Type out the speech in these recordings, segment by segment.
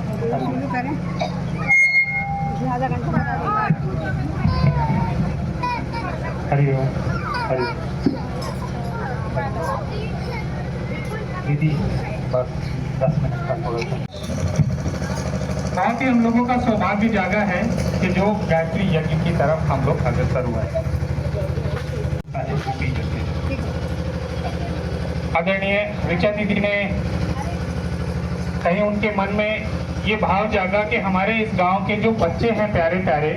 शुरू करें, आधा घंटा बता देगा। हरिओम हरिओम। दीदी बस 10 मिनट का थोड़ा सा। बहुत ही हम लोगों का सौभाग्य जागा है कि जो गायत्री यज्ञ की तरफ हम लोग अग्रसर हुए हैं। आदरणीय ऋचा दीदी ने कहीं उनके मन में ये भाव जागा कि हमारे इस गांव के जो बच्चे हैं प्यारे प्यारे,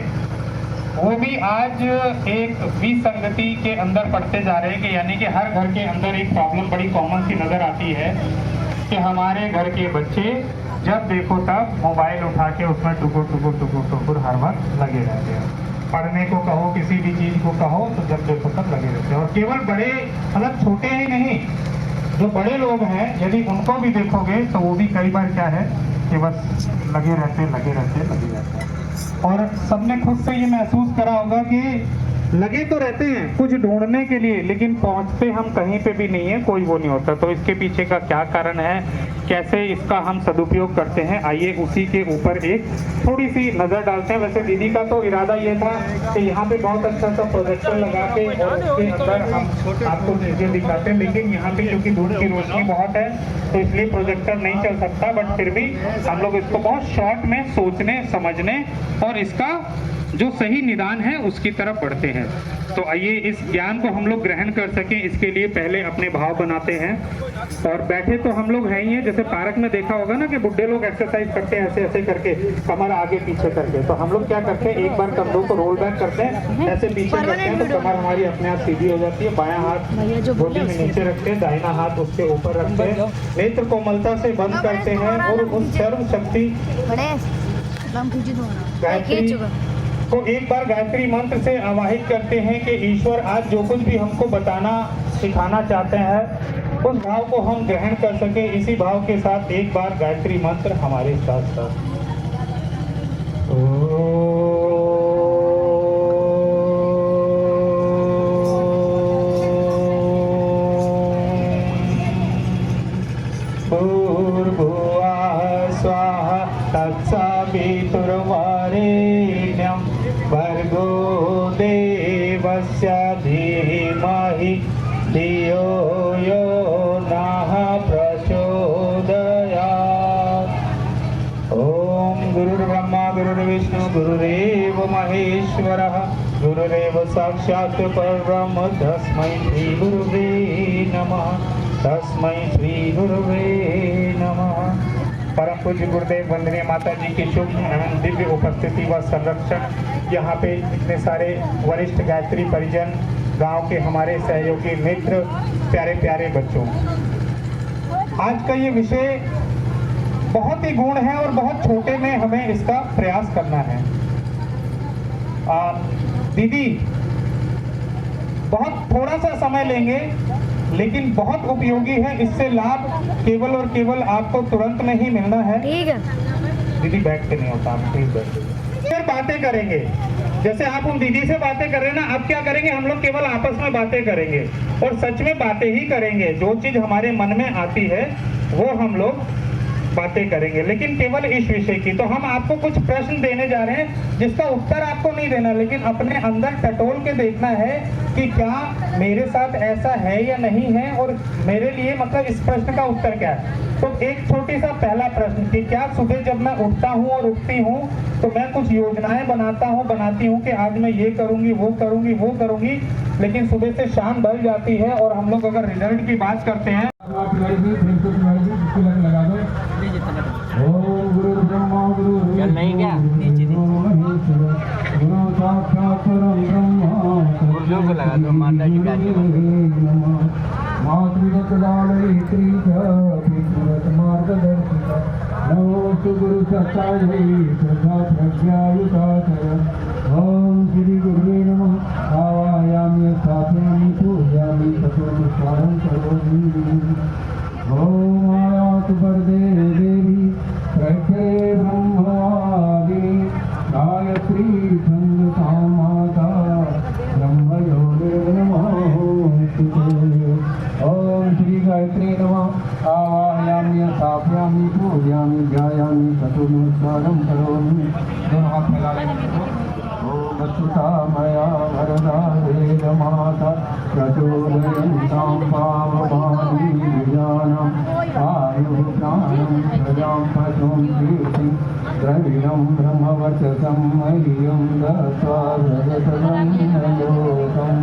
वो भी आज एक विसंगति के अंदर पड़ते जा रहे हैं कि यानी कि हर घर के अंदर एक प्रॉब्लम बड़ी कॉमन सी नजर आती है कि हमारे घर के बच्चे जब देखो तब मोबाइल उठा के उसमें टुकुर हर वक्त लगे रहते हैं। पढ़ने को कहो, किसी भी चीज को कहो, तो जब देखो तब लगे रहते हैं। और केवल बड़े मतलब छोटे ही नहीं, जो बड़े लोग हैं यदि उनको भी देखोगे तो वो भी कई बार क्या है कि बस लगे रहते हैं। और सबने खुद से ये महसूस करा होगा कि लगे तो रहते हैं कुछ ढूंढने के लिए, लेकिन पहुंचते हम कहीं पे भी नहीं है, कोई वो नहीं होता। तो इसके पीछे का क्या कारण है, कैसे इसका हम सदुपयोग करते हैं, आइए उसी के ऊपर एक थोड़ी सी नजर डालते हैं। वैसे दीदी का तो इरादा ये था कि यहाँ पे बहुत अच्छा सा प्रोजेक्टर लगा के और उसके अंदर हम आपको चीजें दिखाते हैं, लेकिन यहाँ पे क्योंकि धूप की रोशनी बहुत है तो इसलिए प्रोजेक्टर नहीं चल सकता। बट फिर भी हम लोग इसको बहुत शॉर्ट में सोचने समझने और इसका जो सही निदान है उसकी तरफ बढ़ते हैं। तो आइए इस ज्ञान को हम लोग ग्रहण कर सकें, इसके लिए पहले अपने भाव बनाते हैं। और बैठे तो हम लोग हैं ही हैं, जैसे पार्क में देखा होगा ना कि बुढ़े लोग एक्सरसाइज करते हैं ऐसे ऐसे करके, कमर आगे पीछे करके। तो हम लोग क्या करते हैं, एक बार कंधों को रोल बैक करते हैं, ऐसे पीछे करते हैं तो कमर हमारी अपने आप सीधी हो जाती है। बायां हाथ गोदी में नीचे रखते हैं, दाहिना हाथ उसके ऊपर रखते हैं, नेत्र कोमलता से बंद करते हैं और उस सर्व शक्ति गायत्री को एक बार गायत्री मंत्र से आवाहित करते हैं कि ईश्वर आज जो कुछ भी हमको बताना सिखाना चाहते हैं उस भाव को हम ग्रहण कर सके। इसी भाव के साथ एक बार गायत्री मंत्र हमारे साथ साथ भर्गो देवस्य धीमहि धियो यो नः प्रचोदयात्। ओम गुरुर्ब्रह्मा गुरुर्विष्णु गुरुरेव महेश्वरः गुरुरेव साक्षात् परब्रह्म तस्मै श्री गुरुवे नमः। तस्मै श्री गुरुवे नमः। परम पूज्य गुरुदेव वंदनीय माता जी की शुभ एवं दिव्य उपस्थिति व संरक्षण, यहाँ पे इतने सारे वरिष्ठ गायत्री परिजन, गांव के हमारे सहयोगी मित्र, प्यारे प्यारे बच्चों, आज का ये विषय बहुत ही गूढ़ है और बहुत छोटे में हमें इसका प्रयास करना है। दीदी बहुत थोड़ा सा समय लेंगे लेकिन बहुत उपयोगी है, इससे लाभ केवल और केवल आपको तुरंत में ही मिलना है। ठीक है दीदी, बैठ के नहीं होता, आप प्लीज बैठिए। फिर बातें करेंगे, जैसे आप उन दीदी से बातें कर रहे हैं ना, अब क्या करेंगे हम लोग, केवल आपस में बातें करेंगे और सच में बातें ही करेंगे। जो चीज हमारे मन में आती है वो हम लोग बातें करेंगे, लेकिन केवल इस विषय की। तो हम आपको कुछ प्रश्न देने जा रहे हैं जिसका उत्तर आपको नहीं देना, लेकिन अपने अंदर टटोल के देखना है कि क्या मेरे साथ ऐसा है या नहीं है और मेरे लिए मतलब इस प्रश्न का उत्तर क्या है। तो एक छोटी सा पहला प्रश्न कि क्या सुबह जब मैं उठता हूँ और उठती हूँ तो मैं कुछ योजनाएं बनाती हूँ कि आज मैं ये करूँगी वो करूँगी, लेकिन सुबह से शाम ढल जाती है और हम लोग अगर रिजल्ट की बात करते हैं। ओम गुरु ब्रह्मा गुरु नहीं क्या गुरु साक्षात परम ब्रह्म को लगा दो माता जी का मार्गदर्शिका नमोस्तु गुरु सत्तायै श्रद्धा प्रज्ञायुताय। ओम श्री गुरुवे नमः। आवाहयामि स्थापयामि पूजयामि ततोपस्कारं करोमि। ओम आयातु वरदे देवी प्रत्यय ब्रह्मवादिनी गायत्री संगता माता ब्रह्मयोगे नमोस्तुते। ओम श्री गायत्री नमः। आवाहयामि स्थापयामि पूजयामि ध्यायामि ततो स्वागम करोमि। दोनों हाथ मिला लेंगे। ओम अच्युतामया वरदा वेदमाता प्रचोदयन्तां पावमानी विजानम् आयुर्दानं प्रजां पशुं कीर्तिं द्रविणं ब्रह्मवचसं मह्यं दत्त्वा जगतं लोकम्।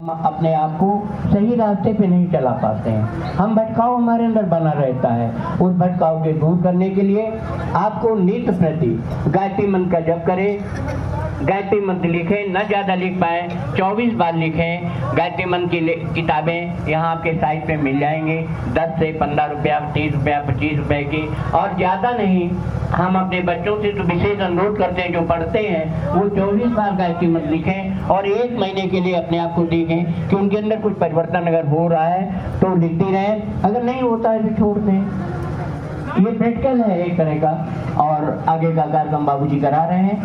हम अपने आप को सही रास्ते पे नहीं चला पाते हैं, हम भटकाव हमारे अंदर बना रहता है। उस भटकाव के दूर करने के लिए आपको नित्य प्रति गायत्री मंत्र का जप करें। गायत्री मंत्र लिखें, न ज़्यादा लिख पाए 24 बार लिखें। गायत्री मंत्र की किताबें यहाँ आपके साइट पे मिल जाएंगी, 10 से 15 रुपया, 30 रुपया, 25 रुपए की, और ज़्यादा नहीं। हम अपने बच्चों से तो विशेष अनुरोध करते हैं, जो पढ़ते हैं वो 24 बार गायत्री मंत्र लिखें और 1 महीने के लिए अपने आप को देखें कि उनके अंदर कुछ परिवर्तन अगर हो रहा है तो लिखती रहें, अगर नहीं होता है तो छोड़ दें। ये प्रैक्टिकल है एक तरह का, और आगे का कार्यक्रम बाबूजी करा रहे हैं।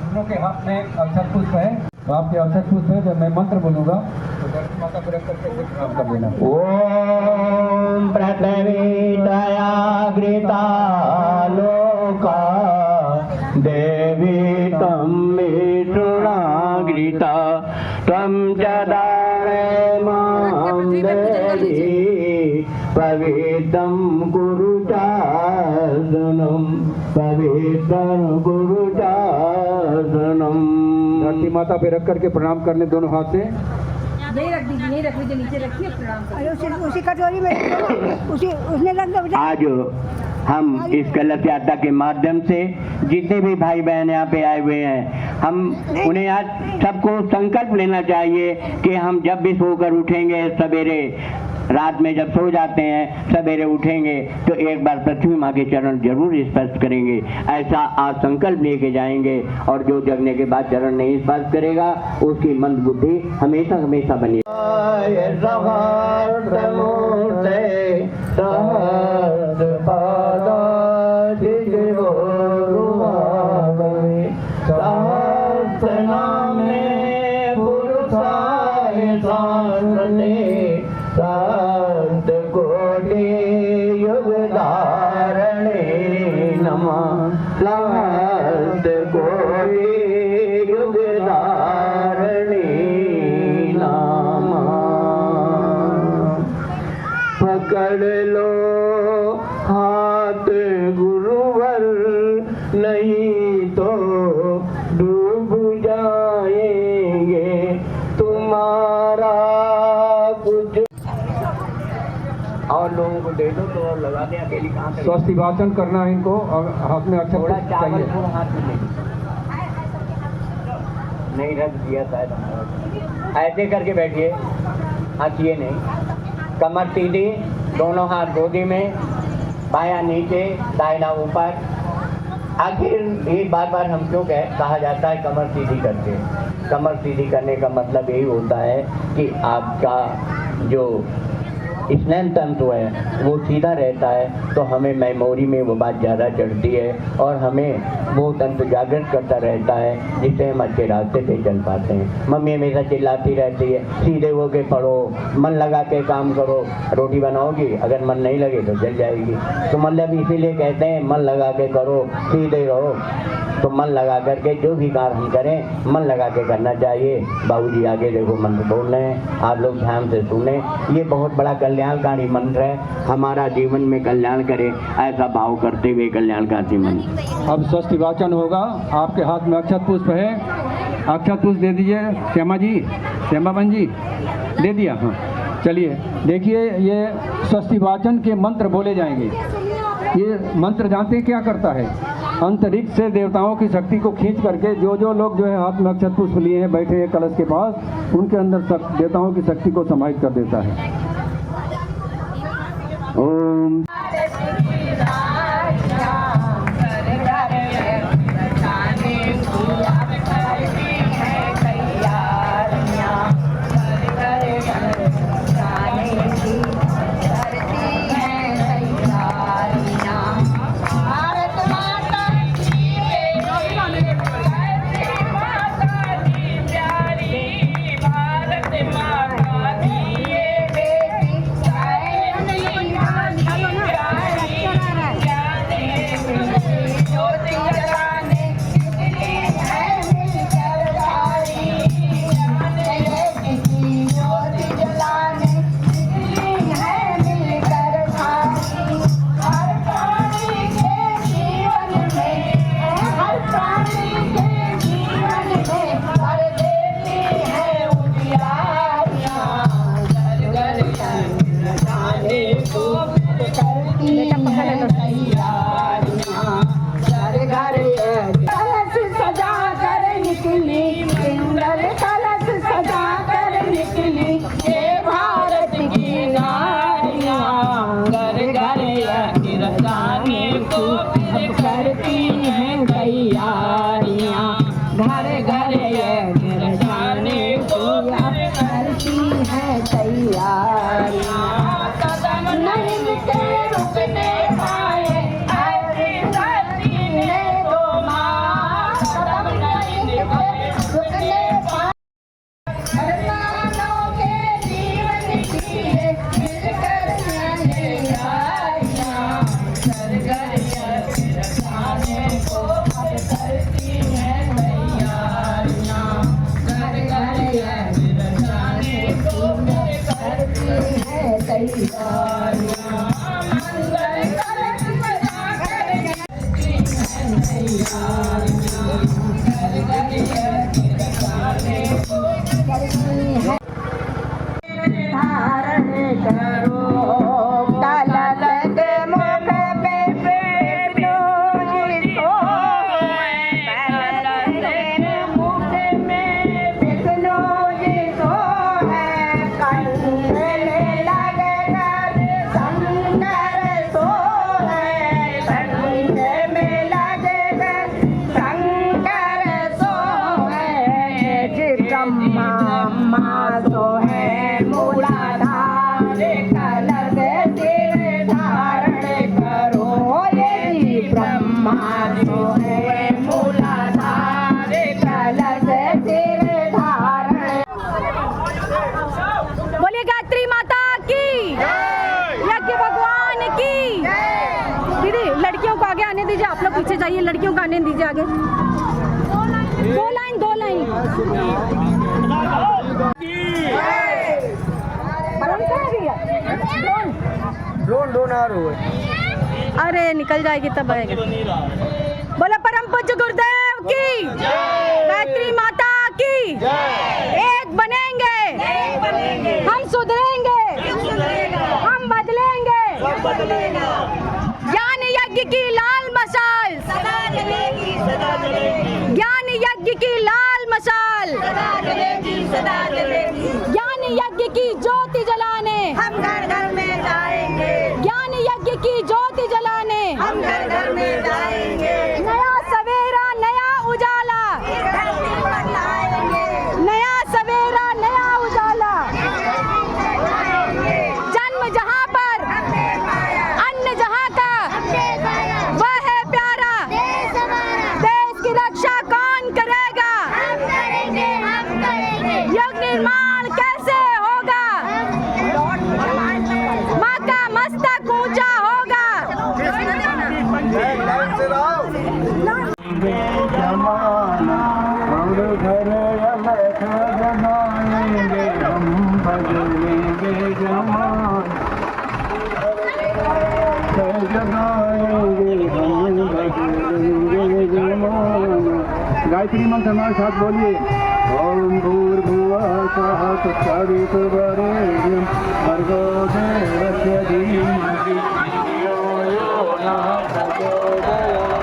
दोनों के हाथ में अक्षत पुष्प है, तो आपके अक्षत पुष्प है। जब मैं मंत्र बोलूंगा तो धरती माता को रख करके प्रणाम कर देना। ओम पृथ्वी दयाग्रिता लोका देवी तम विष्णुनाग्रिता तम जदारे मां देवी पवित्रं गुरुचासनं पवित्रं गुरुचासनं। धरती माता पे रख करके प्रणाम कर ले दोनों हाथ से। नहीं रख दीजिए, नहीं रख लीजिए, नीचे रखिए, प्रणाम करिए। उसी कटोरी में उसने रख दो। आज हम इस कलश यात्रा के माध्यम से जितने भी भाई बहन यहाँ पे आए हुए हैं, हम उन्हें आज सबको संकल्प लेना चाहिए कि हम जब भी सोकर उठेंगे, सवेरे रात में जब सो जाते हैं, सवेरे उठेंगे तो एक बार पृथ्वी माँ के चरण जरूर स्पर्श करेंगे। ऐसा आज संकल्प लेके जाएंगे, और जो जगने के बाद चरण नहीं स्पर्श करेगा उसकी मंद बुद्धि हमेशा हमेशा बनी। संत कोटि युग धारणे नमः, संत कोटि युग धारणे नमः। पकड़ लो हाथ गुरुवर, नहीं तो डूब जाएंगे तुम्हारा कुछ। और लोगों को दे दो तो और लगा दें, अकेली कहाँ से। स्वस्ति वाचन करना है इनको, और हाथ में अक्षत थोड़ा पुष्प चावल चाहिए। थोड़ा हाथ में नहीं रख दिया शायद। ऐसे करके बैठिए, हंसिए नहीं, कमर सीधी, दोनों हाथ गोदी में, बायां नीचे दाहिना ऊपर। आखिर ये बार बार हम क्यों कहा जाता है कमर सीधी करके? कमर सीधी करने का मतलब यही होता है कि आपका जो स्नायु तंत्र है वो सीधा रहता है, तो हमें मेमोरी में वो बात ज़्यादा चढ़ती है और हमें वो तंत्र जागृत करता रहता है, जिससे हम अच्छे रास्ते पे चल पाते हैं। मम्मी हमेशा चिल्लाती रहती है, सीधे हो के पढ़ो, मन लगा के काम करो। रोटी बनाओगी, अगर मन नहीं लगे तो जल जाएगी। तो मतलब इसीलिए कहते हैं मन लगा के करो, सीधे रहो। तो मन लगा करके जो भी कार्य हम करें, मन लगा के करना चाहिए। बाबूजी आगे देखो मंत्र बोल रहे हैं, आप लोग ध्यान से सुने। ये बहुत बड़ा कल्याणकारी मंत्र है, हमारा जीवन में कल्याण करे, ऐसा भाव करते हुए कल्याणकारी मंत्र। अब स्वस्ति वाचन होगा। आपके हाथ में अक्षत पुष्प है, अक्षत पुष्प दे दीजिए श्यामा जी, श्यामा बहन जी दे दिया। हाँ चलिए देखिए, ये स्वस्ति वाचन के मंत्र बोले जाएंगे। ये मंत्र जानते हैं क्या करता है? अंतरिक्ष से देवताओं की शक्ति को खींच करके जो लोग जो है हाथ में अक्षत पुष्प लिए हैं, बैठे हैं कलश के पास, उनके अंदर देवताओं की शक्ति को समाहित कर देता है। ओम दीजिए, आप लोग पीछे जाइए, लड़कियों को आने दीजिए आगे। दो लाइन ड्रोन आ रहा है। अरे निकल जाएगी तब आएगा। बोला परम पूज्य गुरुदेव की, गायत्री माता की। एक बनेंगे, हम सुधरेंगे, हम बदलेंगे। ज्ञान यज्ञ की लाल मशाल सदा जलेगी, सदा जलेगी। ज्ञान यज्ञ की लाल मशाल सदा जलेगी, सदा जलेगी। ज्ञान यज्ञ की ज्योति जलाने हम घर घर में जाएंगे। ज्ञान यज्ञ की ज्योति जलाने हम घर घर में जाएंगे। नया सवेरा नया उजाला, नया सवेरा नया उजाला। जन्म जहाँ पर अन्न जहाँ का वह है प्यारा। देश की रक्षा कौन करेगा? युग निर्माण कैसे होगा? माँ का मस्तक ऊंचा होगा। जमाना और घर अलग बनाएंगे, हम बदलेंगे जमाना, जगाएंगे हम बदलेंगे जमाना। गायत्री मंत्र हमारे साथ बोलिए। ओम भूर्भुवः स्वः तत्सवितुर्वरेण्यं भर्गो देवस्य धीमहि धियो यो नः प्रचोदयात्।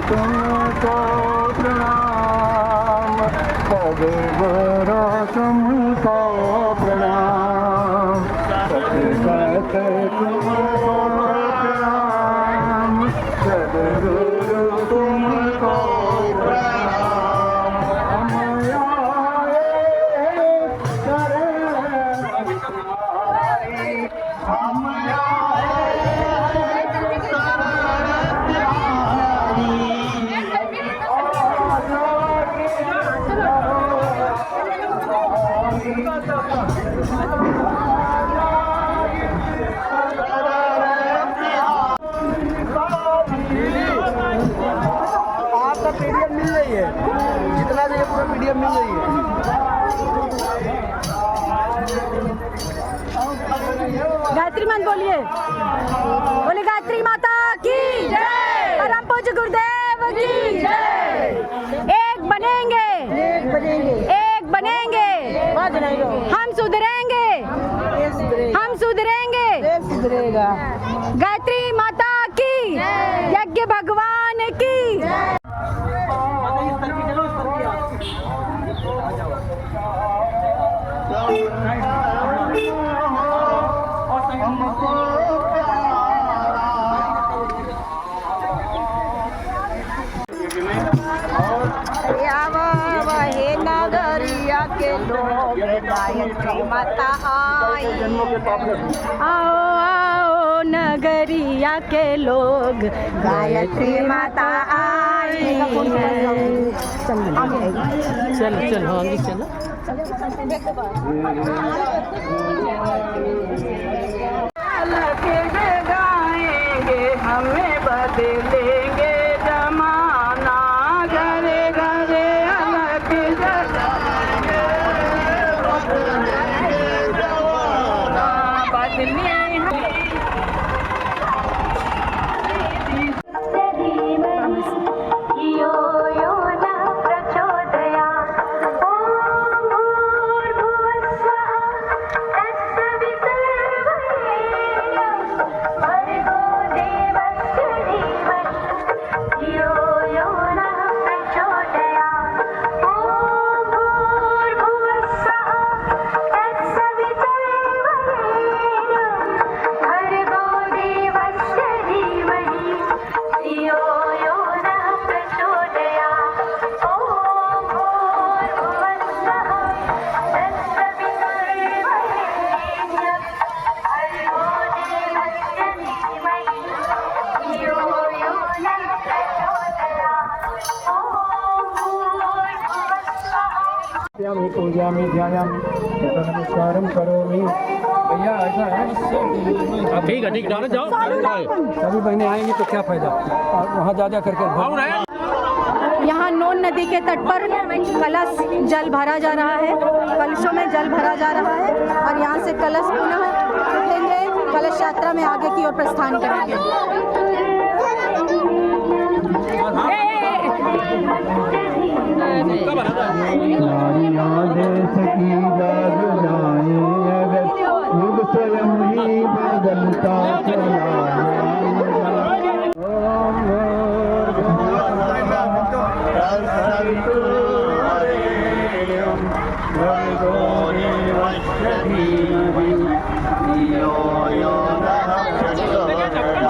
तुमको प्रणाम, भगवरा तुमको प्रणाम, तुमको प्रणाम, सद्गुरु तुमको प्रणाम। हम आए शरण तुम्हारी, हम आपका पीडीएफ मिल रही है, जितना चाहिए पूरा पीडीएफ मिल रही है। गायत्री मंत्र बोलिए। बोले गायत्री माता की जय, परम पूज्य गुरुदेव की जय। एक बनेंगे, एक बनेंगे, एक बनेंगे, हम सुधरेंगे, हम सुधरेंगे, सुधरेगा। गायत्री माता की, यज्ञ भगवान की। हे नगरिया के लोग, गायत्री माता आई। आओ आओ नगरिया के लोग, गायत्री माता आई है। चलो चलो आगे चलो। गाएंगे हमें बदलेंगे जमाना, घरे घरे अलग जगाएंगे, बदले स्थापयामि पूजयामि ध्यायामि नमस्कारं करोमि। भैया ऐसा है, ठीक है डालो जाओ सभी बहनें आएंगी तो क्या फायदा, और वहाँ जा करके यहाँ नोन नदी के तट पर कलश जल भरा जा रहा है, कलशों में जल भरा जा रहा है और यहाँ से कलश पुनः उठेंगे, कलश यात्रा में आगे की ओर प्रस्थान करेंगे। स्वयं ही बदलता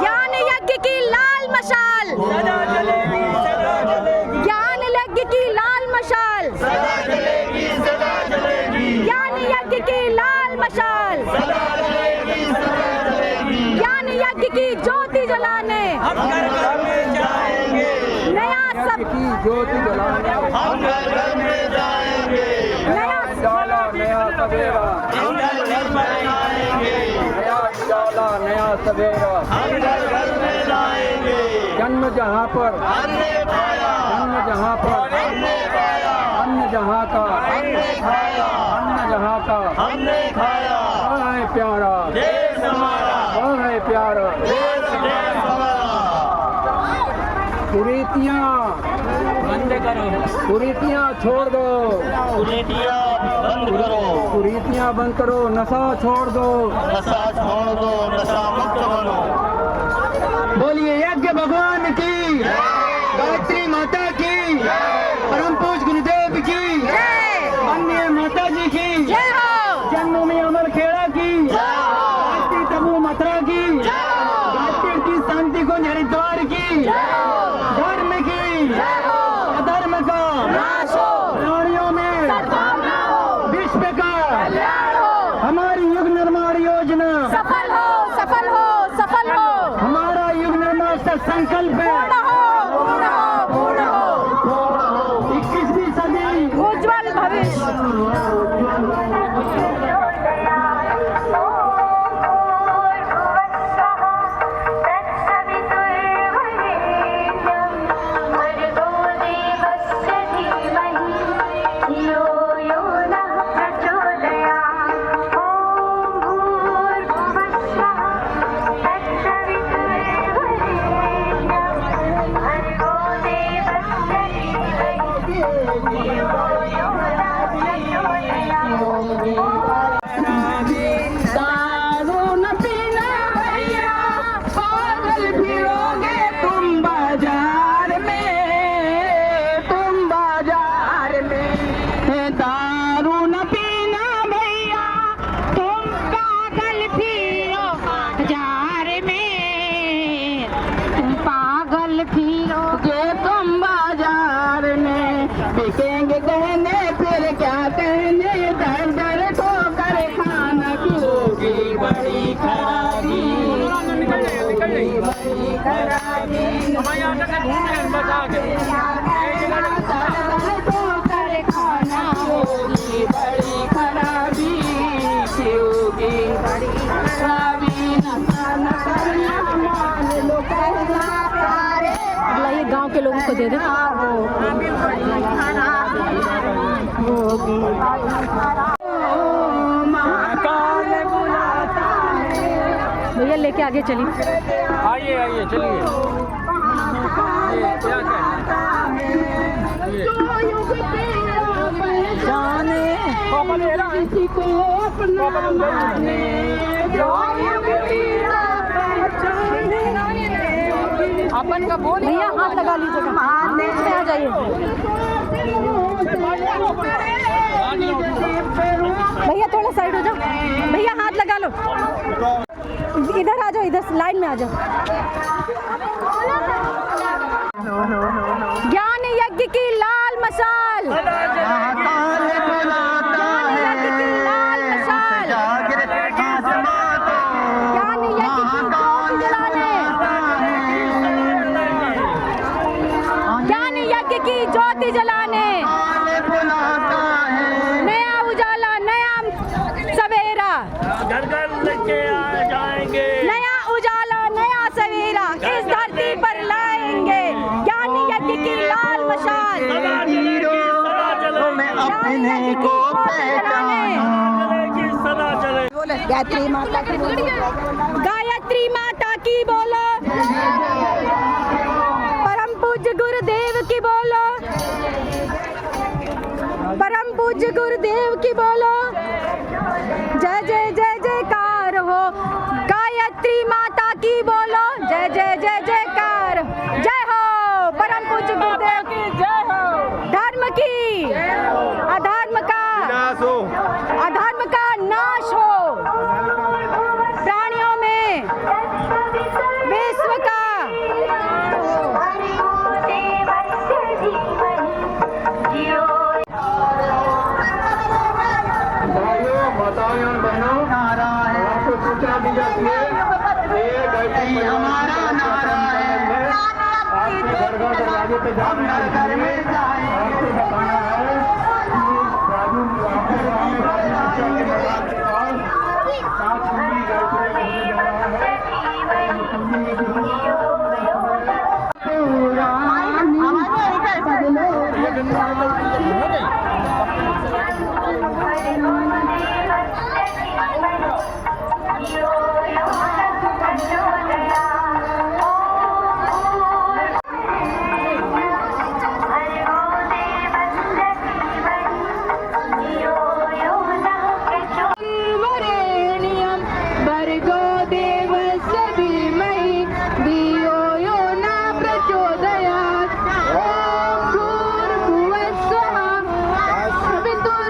ज्ञान यज्ञ की लाल मशाल सदा जलेगी, सदा जलेगी। ज्ञान यज्ञ की लाल मशाल सदा जलेगी, सदा जलेगी। ज्ञान यज्ञ की लाल मशाल सदा जलेगी, सदा जलेगी। ज्ञान यज्ञ की ज्योति जलाने हम घर घर में जाएंगे, नया सब की ज्योति जलाने हम घर घर में जाएंगे, नया उजाला नया सवेरा हम घर घर में आएंगे, नया उजाला नया सवेरा हम घर घर में जाएंगे। जन्म जहाँ पर हमने खाया, जन्म जहाँ पर हमने खाया, अन्न जहाँ का हमने खाया, अन्न जहाँ का हमने खाया। वह है प्यारा, देश हमारा, वह है प्यारा। देश देश हमारा। कुरीतियाँ बंद करो, कुरीतियाँ छोड़ दो, कुरीतियाँ बंद करो, कुरीतियाँ बंद करो, नशा छोड़ दो, नशा छोड़ दो, नशा मुक्त बनो। बोलिए यज्ञ भगवान की, गायत्री माता की, परम पूज गुरुदेव की, अन्य माता जी की, जय हो, जन्मभूमि अमर खेड़ा की, गायत्री तबू मथुरा की, गायत्री की शांति को हरिद्वार की, धर्म की, अधर्म का नाश हो, प्राणियों में सद्भावना हो, विश्व का कल्याण हो, हमारी युग निर्माण योजना, सफल हो, सफल हो, सफल हो, हमारा युग निर्माण का संकल्प है। पूर्ण हो, पूर्ण हो, पूर्ण हो। 21वीं सदी उज्जवल भविष्य। दारू न पीना भैया, पागल फिरोगे तुम बाजार में, तुम बाजार में। दारू न पीना भैया, तुम पागल फिरो बाजार में, तुम पागल फिरोगे तुम बाजार में। बिकेंगे गहने फिर क्या कहने, दर दर ठोकर खाना की बड़ी खराबी, बड़ी खराबी। ठोकर खाना होगी बड़ी खराबी, होगी बड़ी खराबी। न करना मान लो कहना प्यारे, अगला ये गांव के लोगों को दे दे। महाकाल बुलाता है। भैया लेके आगे चलिए। आइए आइए चलिए। क्या जाने किसी को अपना माने, जो युग पीड़ा पहचाने। अपन का बोल भैया हाथ लगा लीजिएगा, बीच में आ जाइए। भैया थोड़ा साइड हो जाओ, भैया हाथ लगा लो। इधर आ जाओ, इधर लाइन में आ जाओ। ज्ञान यज्ञ की लाल मशाल, ज्ञान यज्ञ की लाल मशाल, ज्ञान यज्ञ की ज्योति जलाने, ज्ञान यज्ञ की ज्योति जलाने, मशाल तुम्हें अपने को गायत्री माता की बोलो। गायत्री माता की बोलो। परम पूज्य गुरुदेव की बोलो। परम पूज्य गुरुदेव की बोलो। जय जय जय जयकार हो। गायत्री माता की बोलो। जय जय जय जयकार। जय हो परम पूज्य गुरुदेव की जय हो। धर्म की अधर्म का नाश हो। प्राणियों में विश्व का भाइयों माताओं और बहनों आपको सूचना दी जाती है ये गायत्री हमारा नारा है। आपके घर घर दरवाजे पे जाना है। आपको बताना है कि राजू आपके गाँव में सात सुंदी गायत्री होने जा रहा है। भर्गो देवस्य धीमहि धियो यो न प्रचोदयात्। ओम भूर्भुवः स्वः वितुर्वरेण्यं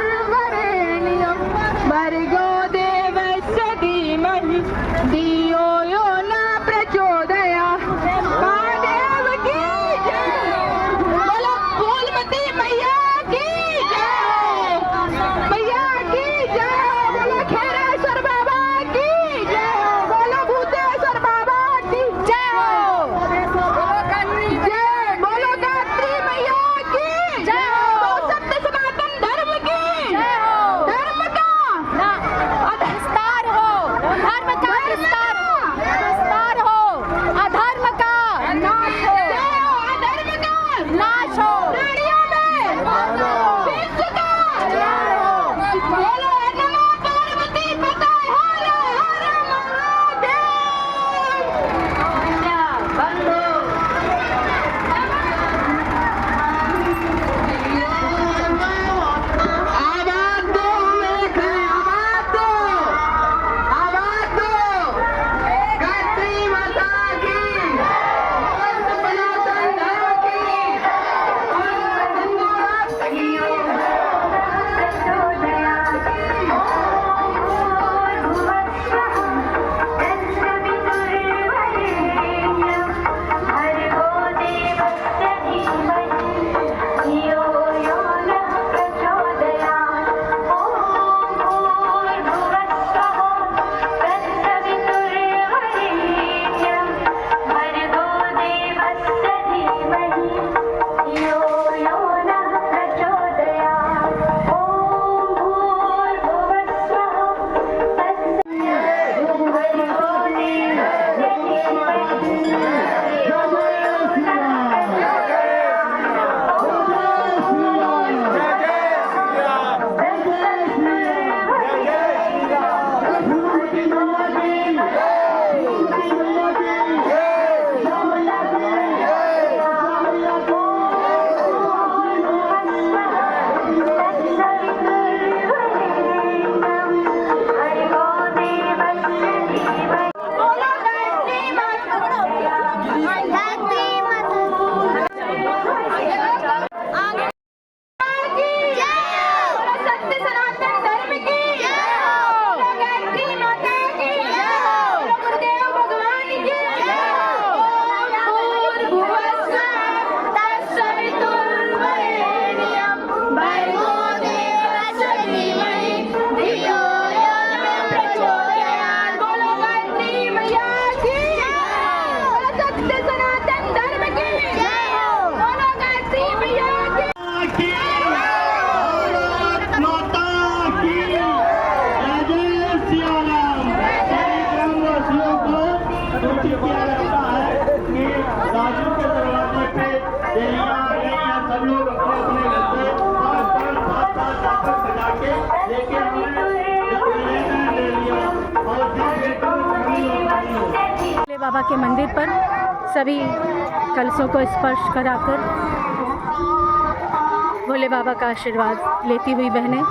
बाबा के मंदिर पर सभी कलशों को स्पर्श कराकर भोले बाबा का आशीर्वाद लेती हुई बहनें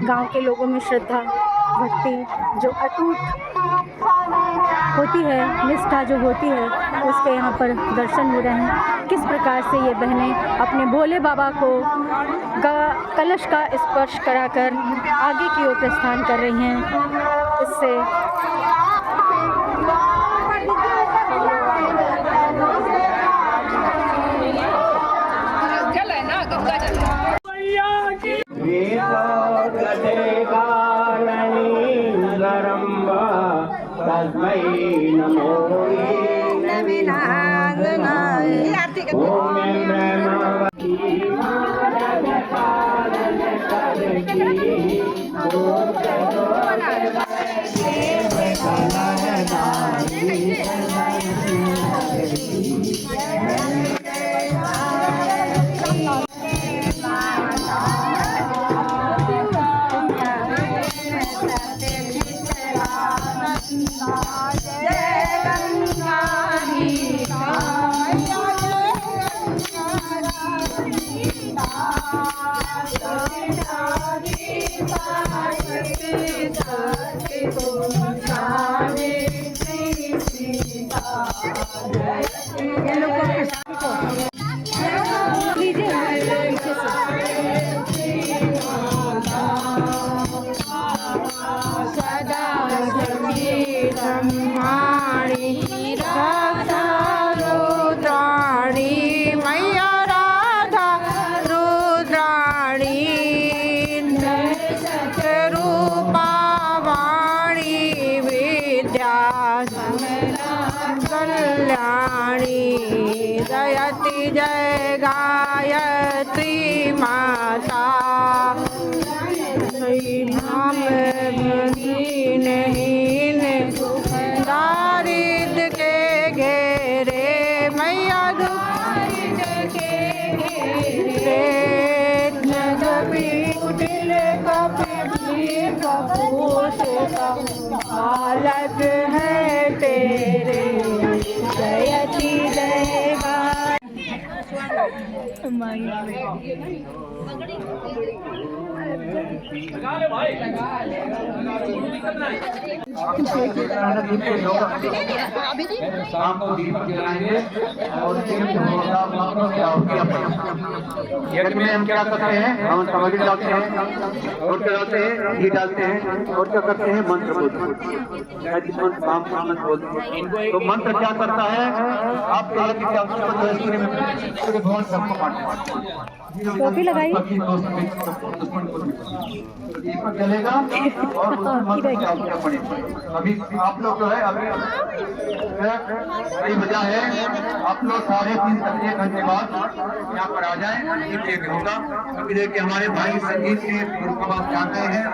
गांव के लोगों में श्रद्धा भक्ति जो अटूट होती है, निष्ठा जो होती है, उसके यहाँ पर दर्शन हो रहे हैं। किस प्रकार से ये बहनें अपने भोले बाबा को कलश का स्पर्श कराकर आगे की ओर प्रस्थान कर रही हैं। इससे तस्मै नमो जयति जय गायत्री माता नाम नहीं दारिद के घेरे मैया दुख के घेरे दिल का हालत है तेरे जयति जय शाम को दीपक जलाएंगे और यज्ञ में हम क्या करते हैं? हम सामग्री डालते हैं और क्या डालते हैं? घी डालते हैं और क्या करते हैं? मंत्र बोलते हैं। तो मंत्र क्या करता है? आप टोपी लगाई दीपक जलेगा और अभी आप लोग जो है अभी कई वजह है, आप लोग 3:30 घंटे बाद यहाँ पर आ जाएं। ये होगा अभी देखिए हमारे भाई संगीत के आप जाते हैं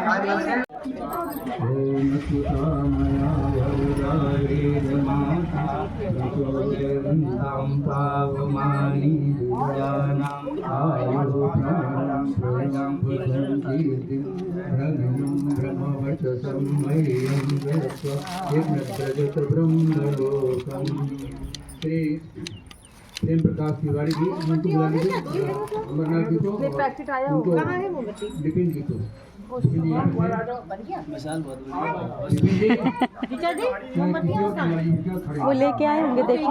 प्रेम प्रकाश तिवारी जी, उनको बुला लीजिए। अमरनाथ जी को, विपिन जी को। वो लेके आए होंगे, देखिए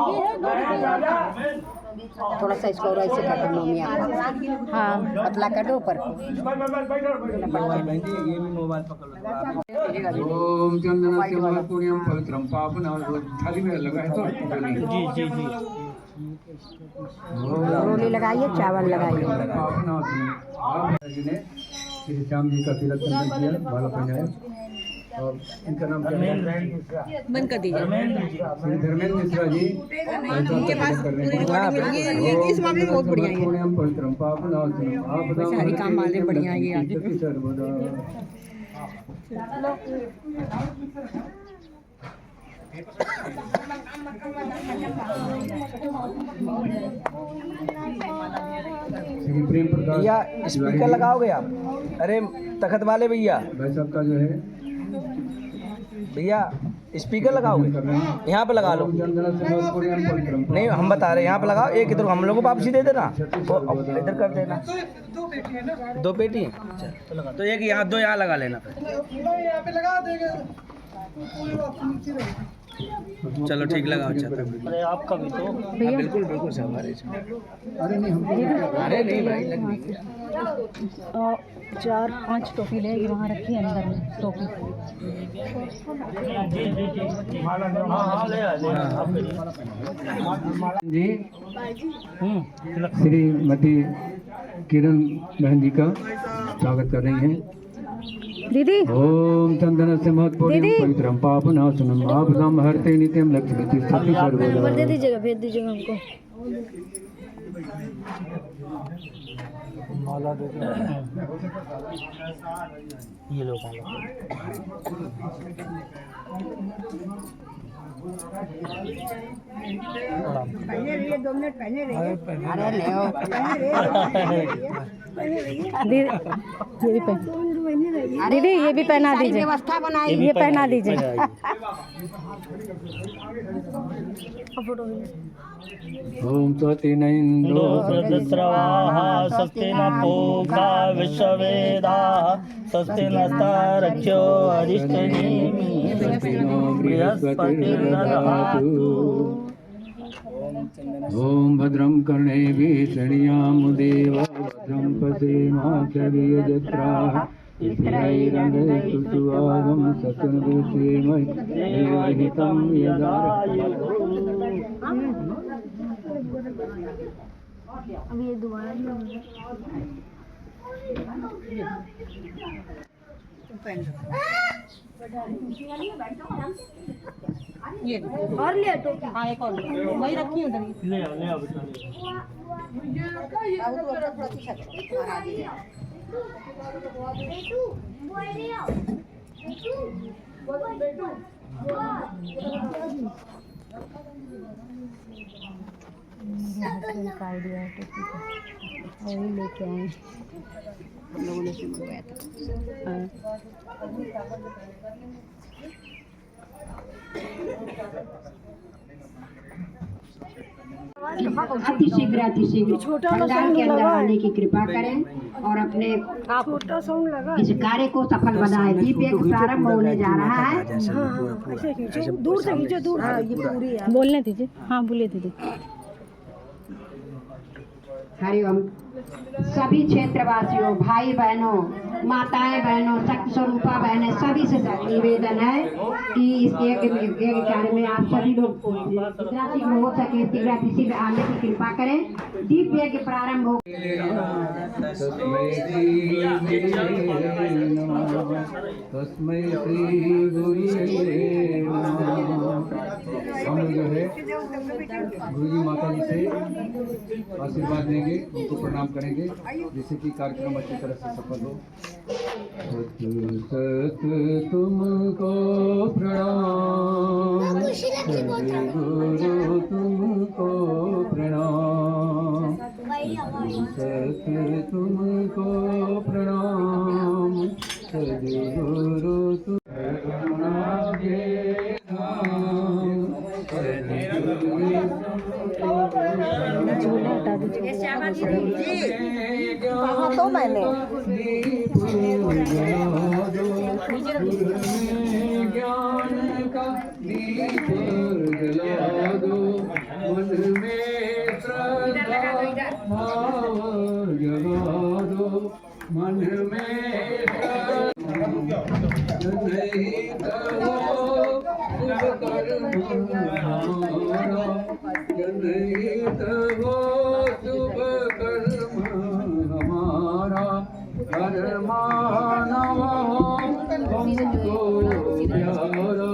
थोड़ा सा इसको और ऐसे कर दो मम्मी आप। हाँ पतला कर दो ऊपर। ओम चंदन पुण्यम पवित्रम पावन थाली में लगा है तो जी रोली लगाइए, चावल लगाइए। श्री श्याम जी का तिलक चंदन किया, बाला पहनाया। और इनका नाम क्या है? बंद कर दीजिए। श्री धर्मेंद्र मिश्रा जी इनके पास इस मामले में बहुत बढ़िया है। पवित्रम पावन सारी काम वाले बढ़िया ये आगे सर्वदा। भैया स्पीकर लगाओगे आप? अरे तखत वाले भैया, भाई साहब का जो है भैया स्पीकर लगाओगे? यहाँ पे लगा लो। नहीं हम बता रहे हैं यहाँ पे लगाओ, एक इधर हम लोगों को वापसी दे देना, वो इधर कर देना। दो पेटी तो एक यहाँ, दो यहाँ लगा लेना। चलो ठीक लगाओ। अरे आपका भी तो बिल्कुल बिल्कुल हमारे अरे नहीं भाई लग नहीं। 4-5 टोपी ले वहाँ रखी है अंदर में टोपी। जी श्रीमती किरण बहन जी का स्वागत कर रही हैं। दीदी ओम चंदन से महत्वपूर्ण पवित्रम पापनाशनम आपदाम हरते नित्यम लक्ष्मी तिष्ठति सर्वदा। दे दीजिएगा, भेज दीजिएगा हमको। माला दे ये लो ये 2 मिनट पहले रहिए। अरे ले दीदी ये भी पहन, दीदी ये भी पहना दीजिए, व्यवस्था बनाई, ये पहना दीजिए। ओम स्वस्ति न इंद्रो सहस्रवाः स्वस्ति न पूषा विश्ववेदाः स्वस्ति नस्तारक्ष्यो अरिष्टनेमिः स्वस्ति नो बृहस्पतिर्दधातु। ओम भद्रं कर्णेभिः शृणुयाम देवा भद्रं पश्येमाक्षभिर्यजत्राः स्थिरैरङ्गैस्तुष्टुवागं सत्यनवेशेमहि देवहितं यदारः। अभी ये दोबारा ये और ले टोपी। हाँ एक और वही रखी है उधर। ले आओ का आइडिया है टोपी का, वही लेके आए हम लोगों ने मंगवाया था। अतिशीघ्र पंडाल के अंदर आने की कृपा करें और अपने इस कार्य को सफल बनाएं। दीप एक प्रारंभ होने जा रहा है। दूर से खींचो, दूर से बोलने दीजिए। हाँ बोलिए दीदी। हरिओम। सभी क्षेत्रवासियों, भाई बहनों, माताएं बहनों, शक्ति स्वरूपा बहनें, सभी से निवेदन है कि इस एक कार्य में आप सभी लोग जितना शीघ्र हो सके शीघ्र आने की कृपा करें। दीप यज्ञ प्रारंभ हो। तस्मै श्री गुरुवे नमः। हम लोग जो है गुरु जी माता जी से आशीर्वाद लेंगे, उनको प्रणाम करेंगे, जिससे कि कार्यक्रम अच्छी तरह से सफल हो। सत तुमको प्रणाम, गुरु तुमको प्रणाम, सत तुमको प्रणाम, सद्गुरु तो मैंने ज्ञान का दीप जला दो, मन में श्रद्धा भाव जगा दो, मन में नहीं करो शुभ कर्म हमारा, नहीं करो शुभ कर्म हमारा, कर्माना हमको प्यारा,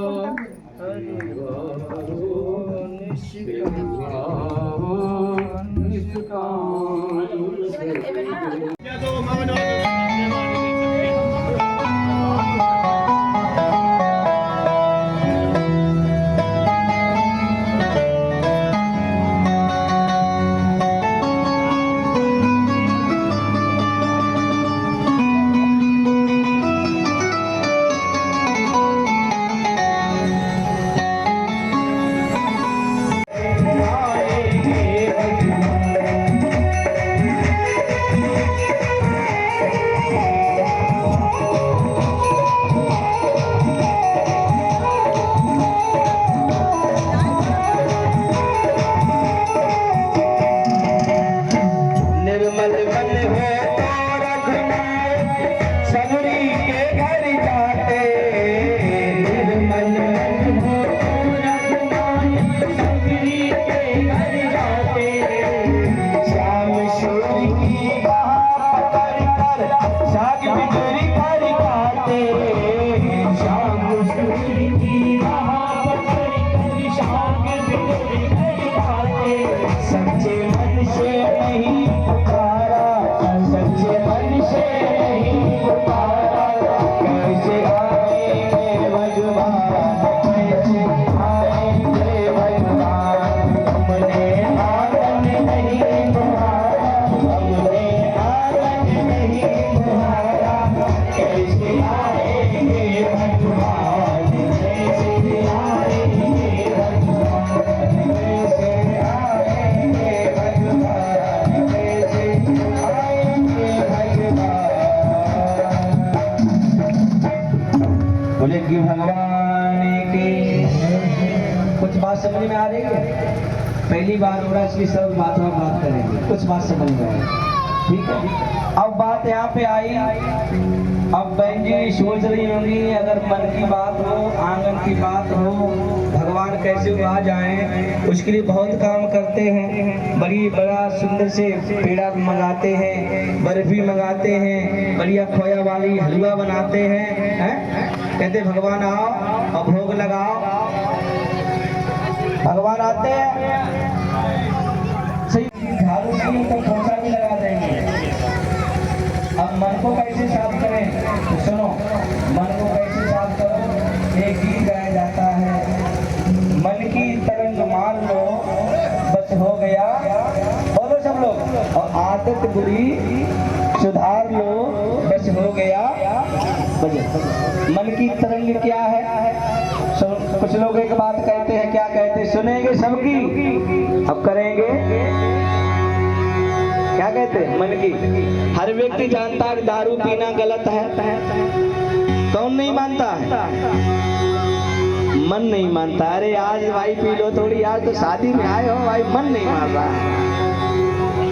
बोले कि भगवान की कुछ बात समझ में आ रही है? पहली बार हो रहा है इसलिए सब बातों में बात करेंगे, कुछ बात समझ में आई, ठीक है। अब बात यहाँ पे आई, अब बहन जी सोच रही होंगी अगर मन की बात हो, आंगन की बात हो, भगवान कैसे आ जाएं, उसके लिए बहुत काम करते हैं, बड़ी बड़ा सुंदर से पेड़ा मंगाते हैं, बर्फी मंगाते हैं, बढ़िया खोया वाली हलवा बनाते हैं, कहते भगवान आओ और भोग लगाओ। भगवान आते हैं सही झाड़ू की तो पोछा भी लगा देंगे। अब मन को कैसे साफ करें? तो सुनो, मन को कैसे साफ करो, एक गीत गाया जाता है, मन की तरंग मान लो बस हो गया, बोलो सब लोग, और आदत बुरी सुधार लो बस हो गया। मन की तरंग क्या है? कुछ लोग एक बात कहते हैं, क्या कहते हैं? सुनेंगे सबकी, अब करेंगे क्या कहते हैं? मन की। हर व्यक्ति जानता है दारू पीना गलत है, कौन नहीं मानता है? मन नहीं मानता। अरे आज भाई पी लो थोड़ी, आज तो शादी में आए हो भाई, मन नहीं मान रहा है।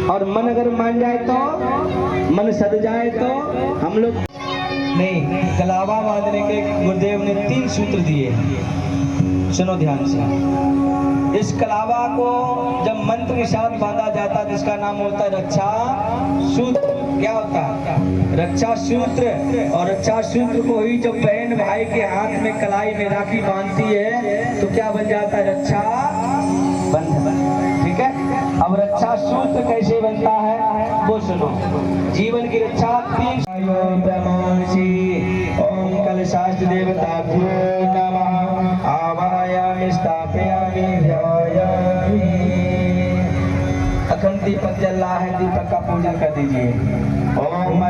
और मन अगर मान जाए तो, मन सद जाए तो हम लोग नहीं। कलावा बांधने के गुरुदेव ने 3 सूत्र दिए, सुनो ध्यान से। इस कलावा को जब मंत्र के साथ बांधा जाता है जिसका नाम होता है रक्षा सूत्र। क्या होता है? रक्षा सूत्र। और रक्षा सूत्र को ही जब बहन भाई के हाथ में कलाई में राखी बांधती है तो क्या बन जाता है? रक्षा बंधन। ठीक है। अब रक्षा सूत्र कैसे बनता है वो सुनो। जीवन की रक्षा 3 ओम कलशास्त्र देवताभ्यो नमः आवाहयामि स्थापयामि ध्यायामि। अखंड दीपक जल रहा है, दीपक का पूजन कर दीजिए। ओम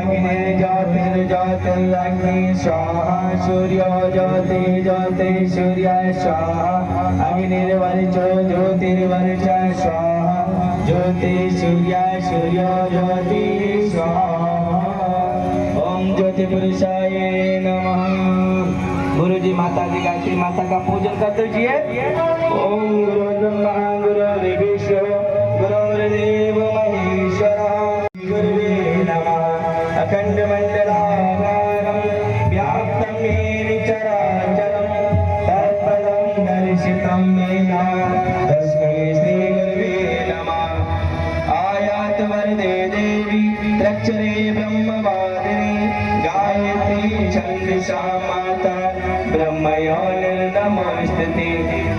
अग्नि स्वाहा सूर्यो ज्योति सूर्याय स्वाहा अग्निर्वरिचो ज्योतिर्वरिचाय स्वाहा ज्योति सूर्याय सूर्यो ज्योति स्वाहा। ओम ज्योति पुरुषाय नमः। गुरु जी माता जी गायत्री माता का पूजन कर दीजिए। ओम गुरु ब्रह्मा गुरु विष्णु गुरुर्देव महेश्वरः गुरुवे नमः। अखंड मंडलाकारं व्याप्तं येन चराचरं तत्पदं दर्शितं येन तस्मै श्री गुरुवे नमः। आयात वरदे देवी त्र्यक्षरे ब्रह्मवादिनी गायत्री छन्दसा माता ब्रह्मयोनिर्नमोस्तुते।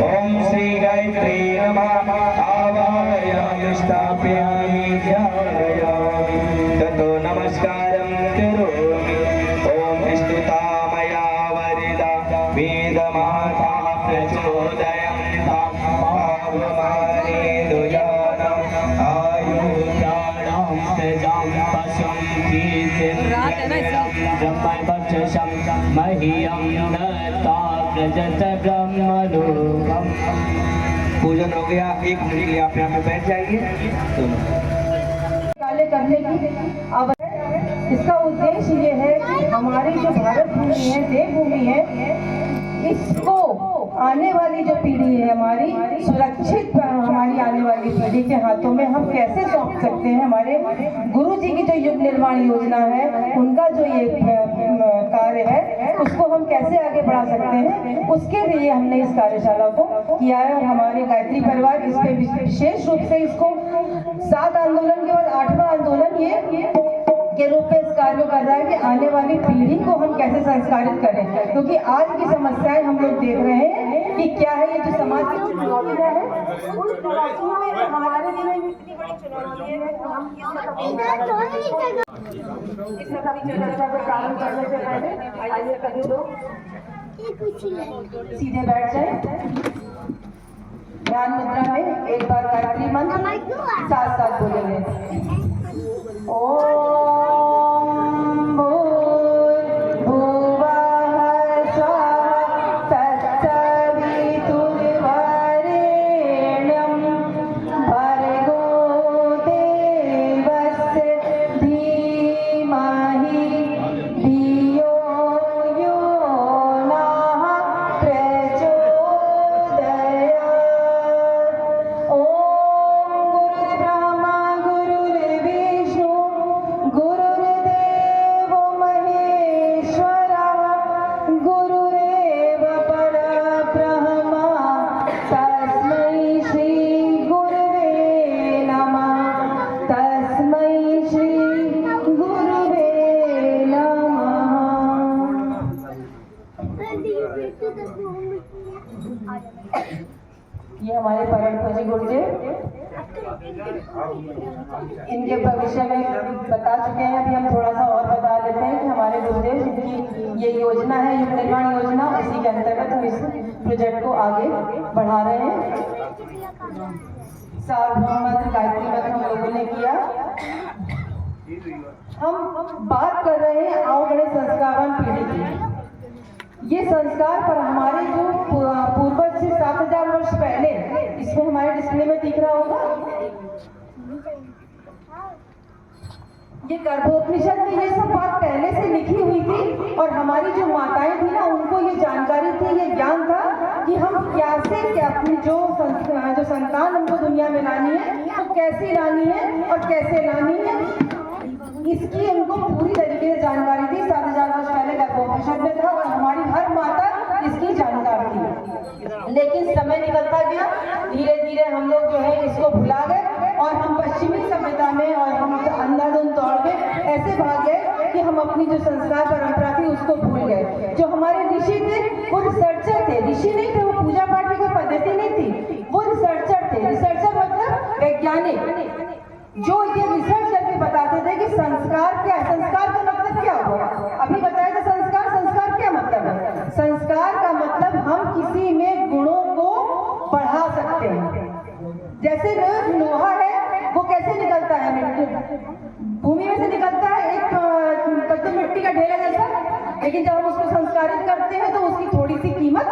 ओम श्री गायत्री नमः। आवाहयामि स्थापयामि ध्यायामि ततो नमस्कारं करोमि। ओम स्तुता मया वरिदा वेदमाता प्रचोदयन्तां भावमाने दुजानम् आयुर्प्राणां तेजां पशुं कीर्तिं ब्रह्मवक्षसं मह्यं दत्ता प्रजत ब्रह्मलोकम्। पूजन हो गया। 1 मिनट के लिए आप यहाँ पे बैठ जाइए। कार्य करने की इसका उद्देश्य ये है कि हमारी जो भारत भूमि है, देवभूमि है, इसको आने वाली जो पीढ़ी है हमारी सुरक्षित हमारी आने वाली पीढ़ी के हाथों में हम कैसे सौंप सकते हैं। हमारे गुरु जी की जो युग निर्माण योजना है, उनका जो ये कार्य है, उसको हम कैसे आगे बढ़ा सकते हैं, उसके लिए हमने इस कार्यशाला को किया है। और हमारे गायत्री परिवार इस पे विशेष रूप से इसको 7 आंदोलन के बाद 8वां आंदोलन ये के रूप में इस कार्य कर रहा है कि आने वाली पीढ़ी को हम कैसे संस्कारित करें, क्योंकि आज की समस्याएं हम लोग देख रहे हैं कि क्या है, ये जो समाज की चुनौतियां हैं, उन चुनौतियों में हमारे लिए इतनी बड़ी चुनौती है कि हम इस चर्चा को प्रारंभ करने से पहले आइए सभी लोग सीधे बैठ जाए, ध्यान मुद्रा में एक बार गायत्री मंत्र साथ साथ बोलेंगे। ये हमारे परम पूज्य गुरुदेव इनके भविष्य में बता चुके हैं। अभी हम थोड़ा सा और बता देते हैं कि हमारे गुरुदेव जिनकी ये योजना है, युग निर्माण योजना, उसी के अंतर्गत हम इस प्रोजेक्ट को आगे बढ़ा रहे हैं। सार्वभौम मंत्र गायत्री मंत्र हम लोगों ने किया। हम बात कर रहे हैं आओ बड़े संस्कारवान पीढ़ी की। ये संस्कार पर हमारे जो पूर्वज से 7000 वर्ष पहले, इसमें हमारे डिस्प्ले में दिख रहा होगा, ये गर्भोपनिषद में ये सब बात पहले से लिखी हुई थी। और हमारी जो माताएं थी ना, उनको ये जानकारी थी, ये ज्ञान था कि हम कैसे अपनी जो संतान हमको दुनिया में लानी है, तो कैसे लानी है और कैसे लानी है, इसकी उनको पूरी तरीके से जानकारी थी। 7000 वर्ष पहले गर्भोपनिषद में था और हमारी हर माता इसकी जानकार थी। लेकिन समय निकलता गया, धीरे धीरे हम लोग जो है इसको भुला गए और हम पश्चिमी सभ्यता में और हम अंधाधुंध तौर पे ऐसे भाग गए कि हम अपनी जो संस्कार परंपरा थी उसको भूल गए। जो हमारे ऋषि थे वो रिसर्चर थे, ऋषि नहीं थे, वो पूजा पाठ की कोई पद्धति नहीं थी, वो रिसर्चर थे। रिसर्चर मतलब वैज्ञानिक, जो ये रिसर्च करके बताते थे कि संस्कार क्या है, संस्कार का मतलब क्या हुआ। अभी बताया था संस्कार क्या मतलब है। संस्कार का मतलब हम किसी में गुणों को बढ़ा सकते हैं। जैसे लोहा है, वो कैसे निकलता है, भूमि में से निकलता है एक कद्दू मिट्टी का ढेला जैसा, लेकिन जब हम उसको संस्कारित करते हैं तो उसकी थोड़ी सी कीमत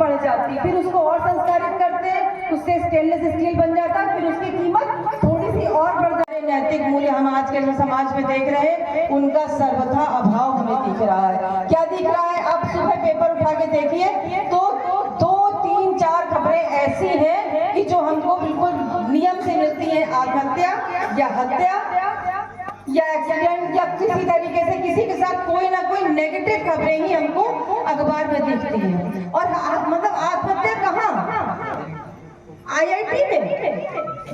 बढ़ जाती है। फिर उसको और संस्कारित करते हैं, उससे स्टेनलेस स्टील बन जाता है, फिर उसकी कीमत थोड़ी सी और बढ़ जाती है। नैतिक मूल्य हम आज के जो समाज में देख रहे हैं, उनका सर्वथा अभाव हमें दिख रहा है। क्या दिख रहा है? आप सुबह पेपर उठा के देखिए तो 2, 3, 4 खबरें ऐसी हैं कि जो हमको बिल्कुल नियम से मिलती हैं। आत्महत्या या हत्या या एक्सीडेंट या किसी तरीके से किसी के साथ कोई ना कोई नेगेटिव खबरें ही हमको अखबार में दिखती हैं। और मतलब आत्महत्या कहाँ? IIT में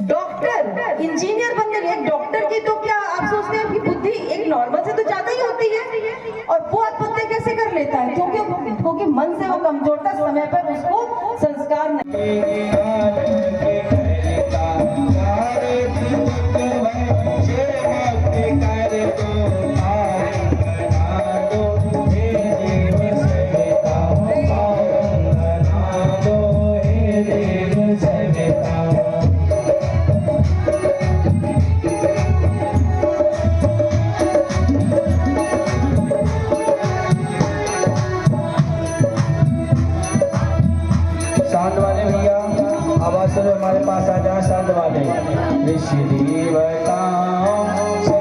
डॉक्टर इंजीनियर बनने, एक डॉक्टर की तो क्या आप सोचते हैं कि बुद्धि एक नॉर्मल से तो ज्यादा ही होती है, और वो आत्महत्या कैसे कर लेता है? क्योंकि मन से वो कमजोर था, समय पर उसको संस्कार हमारे पास आ जाए शांत वाले ऋषि देवताओं से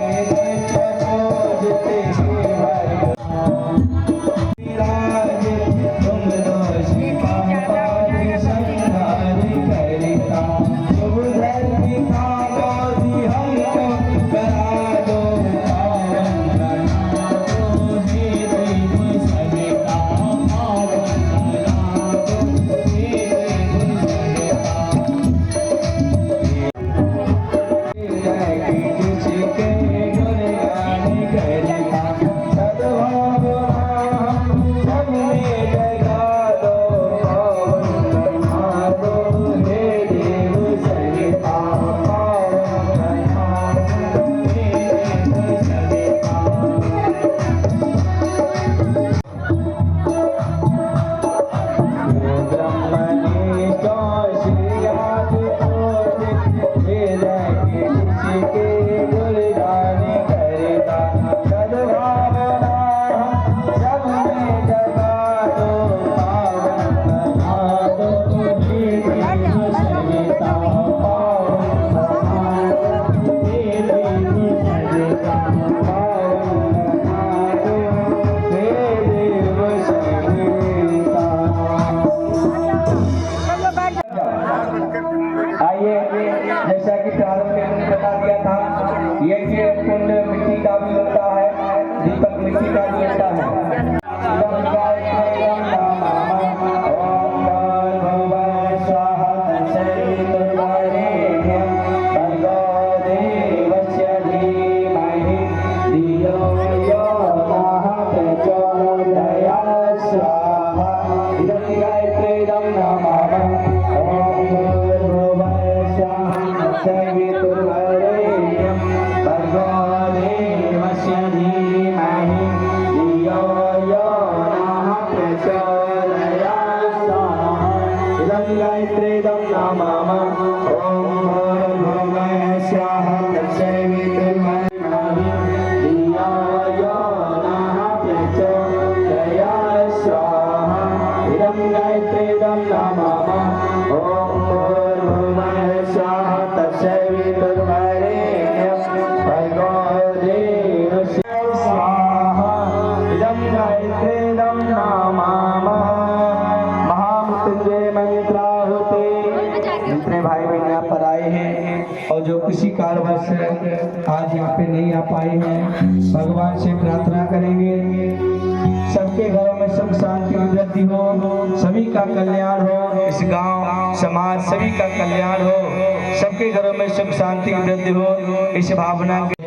तुम दोषी भी लगता है, दीपक मिट्टी का भी लगता है। जितने भाई बहन यहाँ पर आए हैं और जो किसी कारणवश आज यहाँ पे नहीं आ पाए हैं, भगवान से प्रार्थना करेंगे सबके घरों में सुख शांति वृद्धि हो, सभी का कल्याण हो, इस गांव समाज सभी का कल्याण हो, सबके घरों में सुख शांति वृद्धि हो, इस भावना के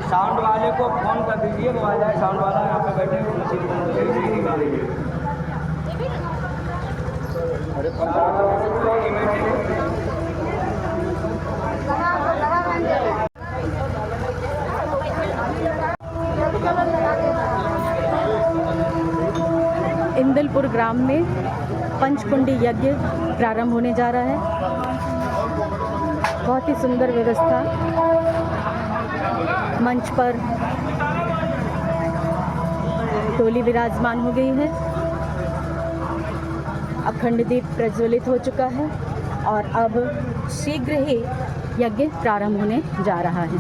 साउंड वाले को फोन कर दीजिए, वो आ जाए। साउंड वाला यहाँ पे बैठे इंदलपुर ग्राम में पंचकुंडी यज्ञ प्रारंभ होने जा रहा है। बहुत ही सुंदर व्यवस्था, मंच पर टोली विराजमान हो गई है, अखंड दीप प्रज्वलित हो चुका है और अब शीघ्र ही यज्ञ प्रारंभ होने जा रहा है।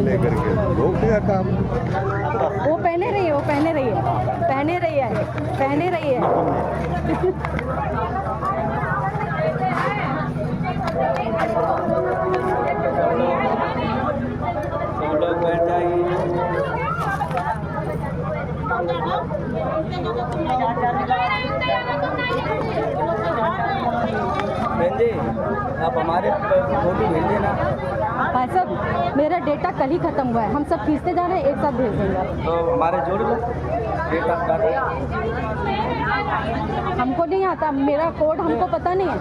लेकर के रोक दिया काम। वो पहने रही है, वो पहने रही है, पहने रही है, पहने रही है। लोग बैठ जाइए। बहन जी, आप हमारे फोटो भेज देना। हाँ सब, मेरा डेटा कल ही ख़त्म हुआ है, हम सब खींचते जा रहे हैं, एक साथ भेज देंगे। तो हमारे जोड़ लो डेटा डाटा। हमको नहीं आता, मेरा कोड हमको पता नहीं है।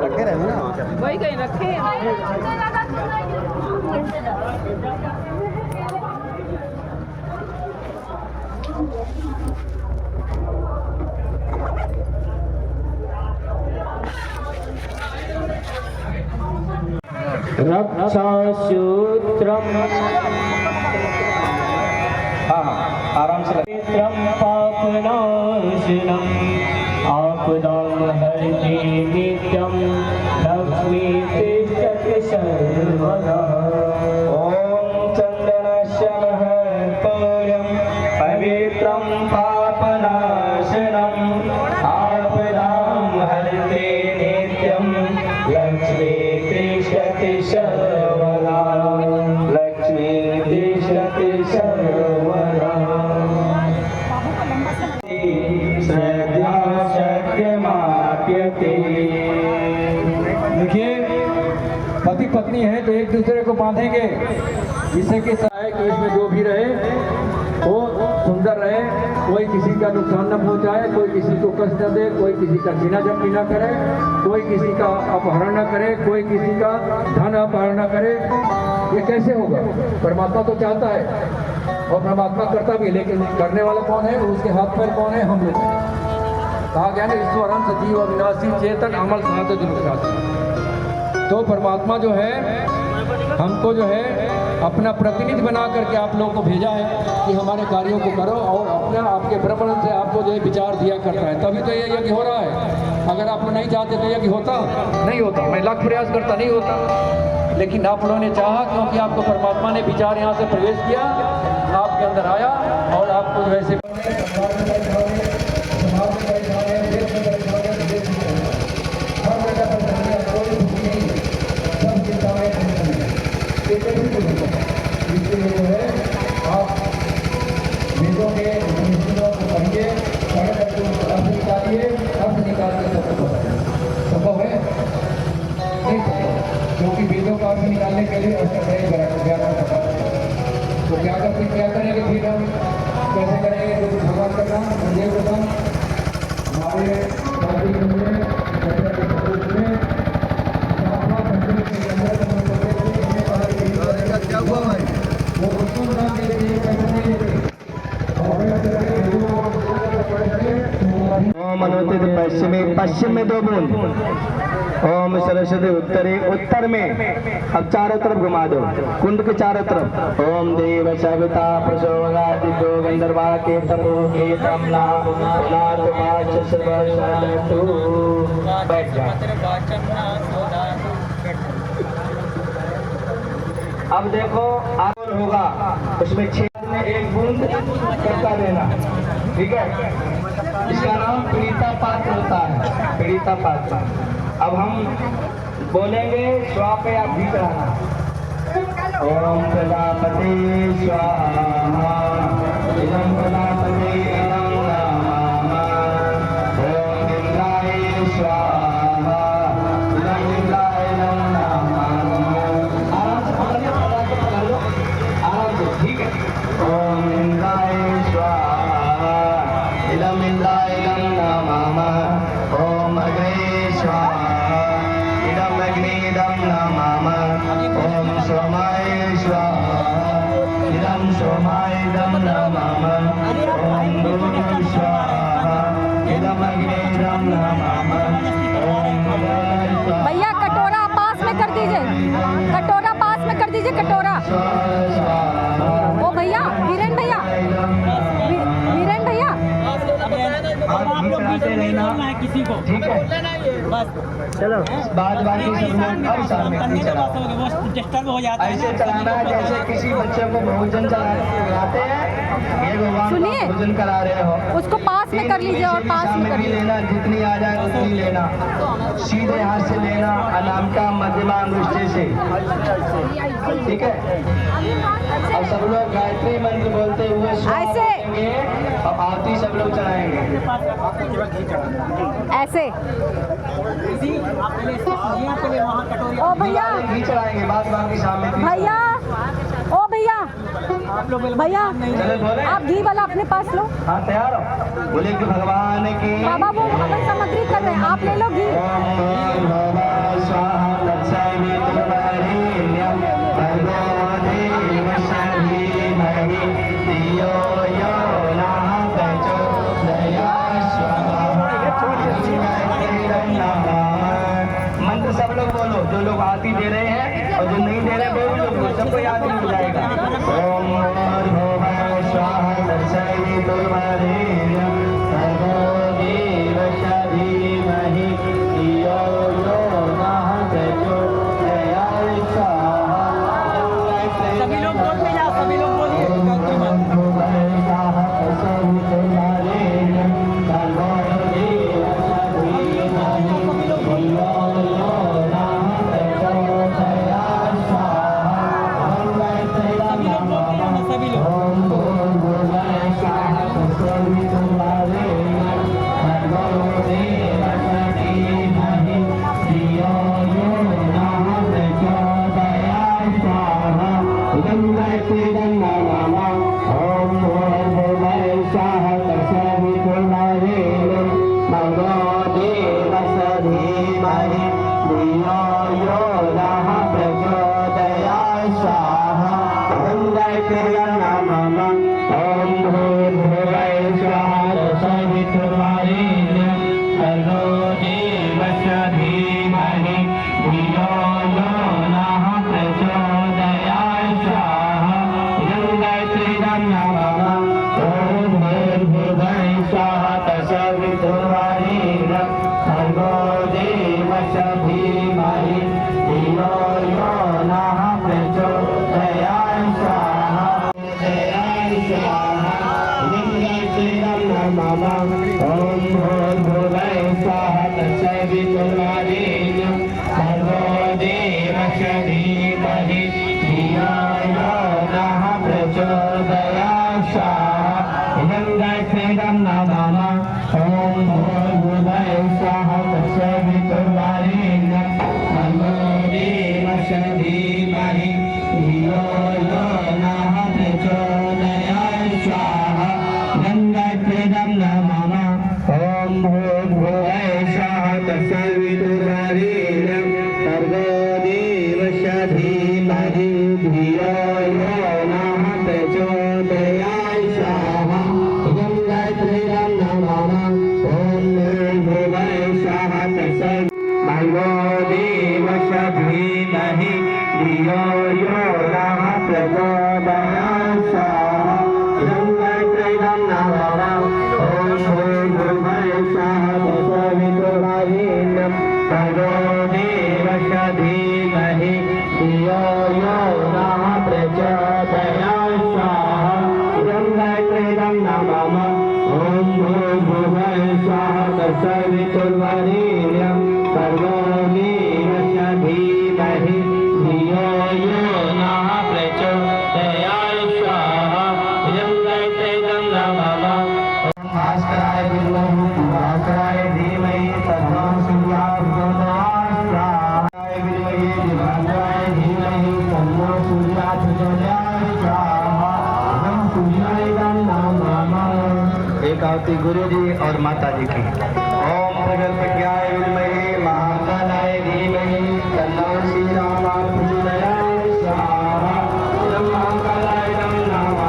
रखे रहे ना, वही कहीं रखे रक्षासूत्रम, हाँ आराम से पापनाशनम आपदां हरति नित्यं लक्ष्मी तिष्ठति सर्वदा। ओम चंदनस्य महत्पुरं पवित्रं पापनाशनम आपदां हरति नित्यं लक्ष्मी तिष्ठति सर्वदा। लक्ष्मी तिष्ठति सर्वदा। देखिए, पति पत्नी है तो एक दूसरे को बांधेंगे, जिससे कि इसमें जो भी रहे वो सुंदर रहे, कोई किसी का नुकसान न पहुंचाए, कोई किसी को कष्ट न दे, कोई किसी का छीना झपटी न करे, कोई किसी का अपहरण न करे, कोई किसी का धन अपहरण न करे। ये कैसे होगा? परमात्मा तो चाहता है और परमात्मा करता भी, लेकिन करने वाला कौन है? उसके हाथ पैर कौन है? हम लोग। कहा गया ना, ईश्वरं सजीव अविनाशी चेतन अमल साध दुर्विनाशी। तो परमात्मा जो है हमको जो है अपना प्रतिनिधि बना करके आप लोगों को भेजा है कि हमारे कार्यों को करो, और अपने आपके ब्रह्मण से आपको जो है विचार दिया करता है, तभी तो ये यज्ञ हो रहा है। अगर आप नहीं चाहते तो यज्ञ होता नहीं होता, मैं लाख प्रयास करता नहीं होता, लेकिन आप लोगों ने चाहा क्योंकि आपको परमात्मा ने विचार यहाँ से प्रवेश किया, आपके अंदर आया और आपको वैसे संभव है नहीं, क्योंकि वेदों का अर्थ निकालने के लिए व्याकरण पता। तो क्या करेंगे फिर हम कैसे करेंगे? जो भगवान का काम ये होगा हमारे क्या हुआ भाई? ओम अनुतित पश्चिम में 2 बूंद, ओम सरस्वती उत्तर में। अब चारों तरफ घुमा दो, कुंड के चारों तरफ। ओम देव सविता प्रसोदादित्यो गंधर्वा के तपो के तमला बैठ जाओ। अब देखो होगा उसमें 6 में 1 बूंद करता देना, ठीक है। इसका नाम पीड़िता पात्र होता है, पीड़िता पात्र। अब हम बोलेंगे स्वा पे आप भी कराना। ओम प्रजापति स्वाहा इदं प्रजापति इदं नमः। ओम इंद्राय स्वाहा इदं इंद्राय नमः। आराम से पकड़ लो, आराम से, ठीक है। ओम इंद्राय स्वाहा इदं इंद्राय नमः। ओम अग्ने स्वाहा इदं अग्निदं नमः। ओम सोमाय स्वाहा इदं सोमायदं नमः। ओम भूर्भुवः स्वाहा इदं अग्निदं नमः। ओम भूर्भुवः स्वाहा। भैया कटोरा पास में कर दीजिए, कटोरा पास में कर दीजिए, कटोरा। ओ भैया, वीरेन भैया, वीरेन भैया, आप लोग पीछे रहना है किसी को, ठीक है। चलो बाद बाकी सब लोग अब सामने डिस्टर्ब हो जाता है। ऐसे चलाना है जैसे किसी बच्चे को भोजन चलाते हैं, ये भगवान सुनिए, भोजन करा रहे हो। उसको पास में कर लीजिए और पास में कर लीजिए। लेना, जितनी आ जाए उतनी लेना, सीधे हाथ से लेना, अनामिका मध्यमा अंगुष्ठे से, ठीक है। अब सब लोग गायत्री मंत्र बोलते हुए ऐसे और आरती सब लोग चलाएंगे ऐसे। ओ भैया, घी चलाएंगे, बाद बाकी सामने भैया, ओ भैया, भैया आप घी वाला अपने पास लो। हाँ तैयार हो, बोले कि भगवान की। बाबा वो हवन सामग्री कर रहे हैं, आप ले लो घी। मंत्र सब लोग बोलो, जो लोग आरती दे रहे हैं और जो नहीं दे रहे वो भी लोग बोलो, सबको याद नहीं जाएगा। ओम भूर्भुवः स्वाहा तत्सवितुर्वरेण्यं भर्गो देवस्य धीमहि धियो यो नः प्रचोदयात् स्वाहा। सभी लोग बोल में जाओ, सभी लोग बोलिए। धीमहि धियो यो नः प्रचोदयात्। आरती गुरु जी और माता जी की। ओम प्रगल्भज्ञाय विद्महे महाकालाय धीमहि तन्नो श्री राम प्रचोदयात् स्वाहा। ओम महाकालाय नमः।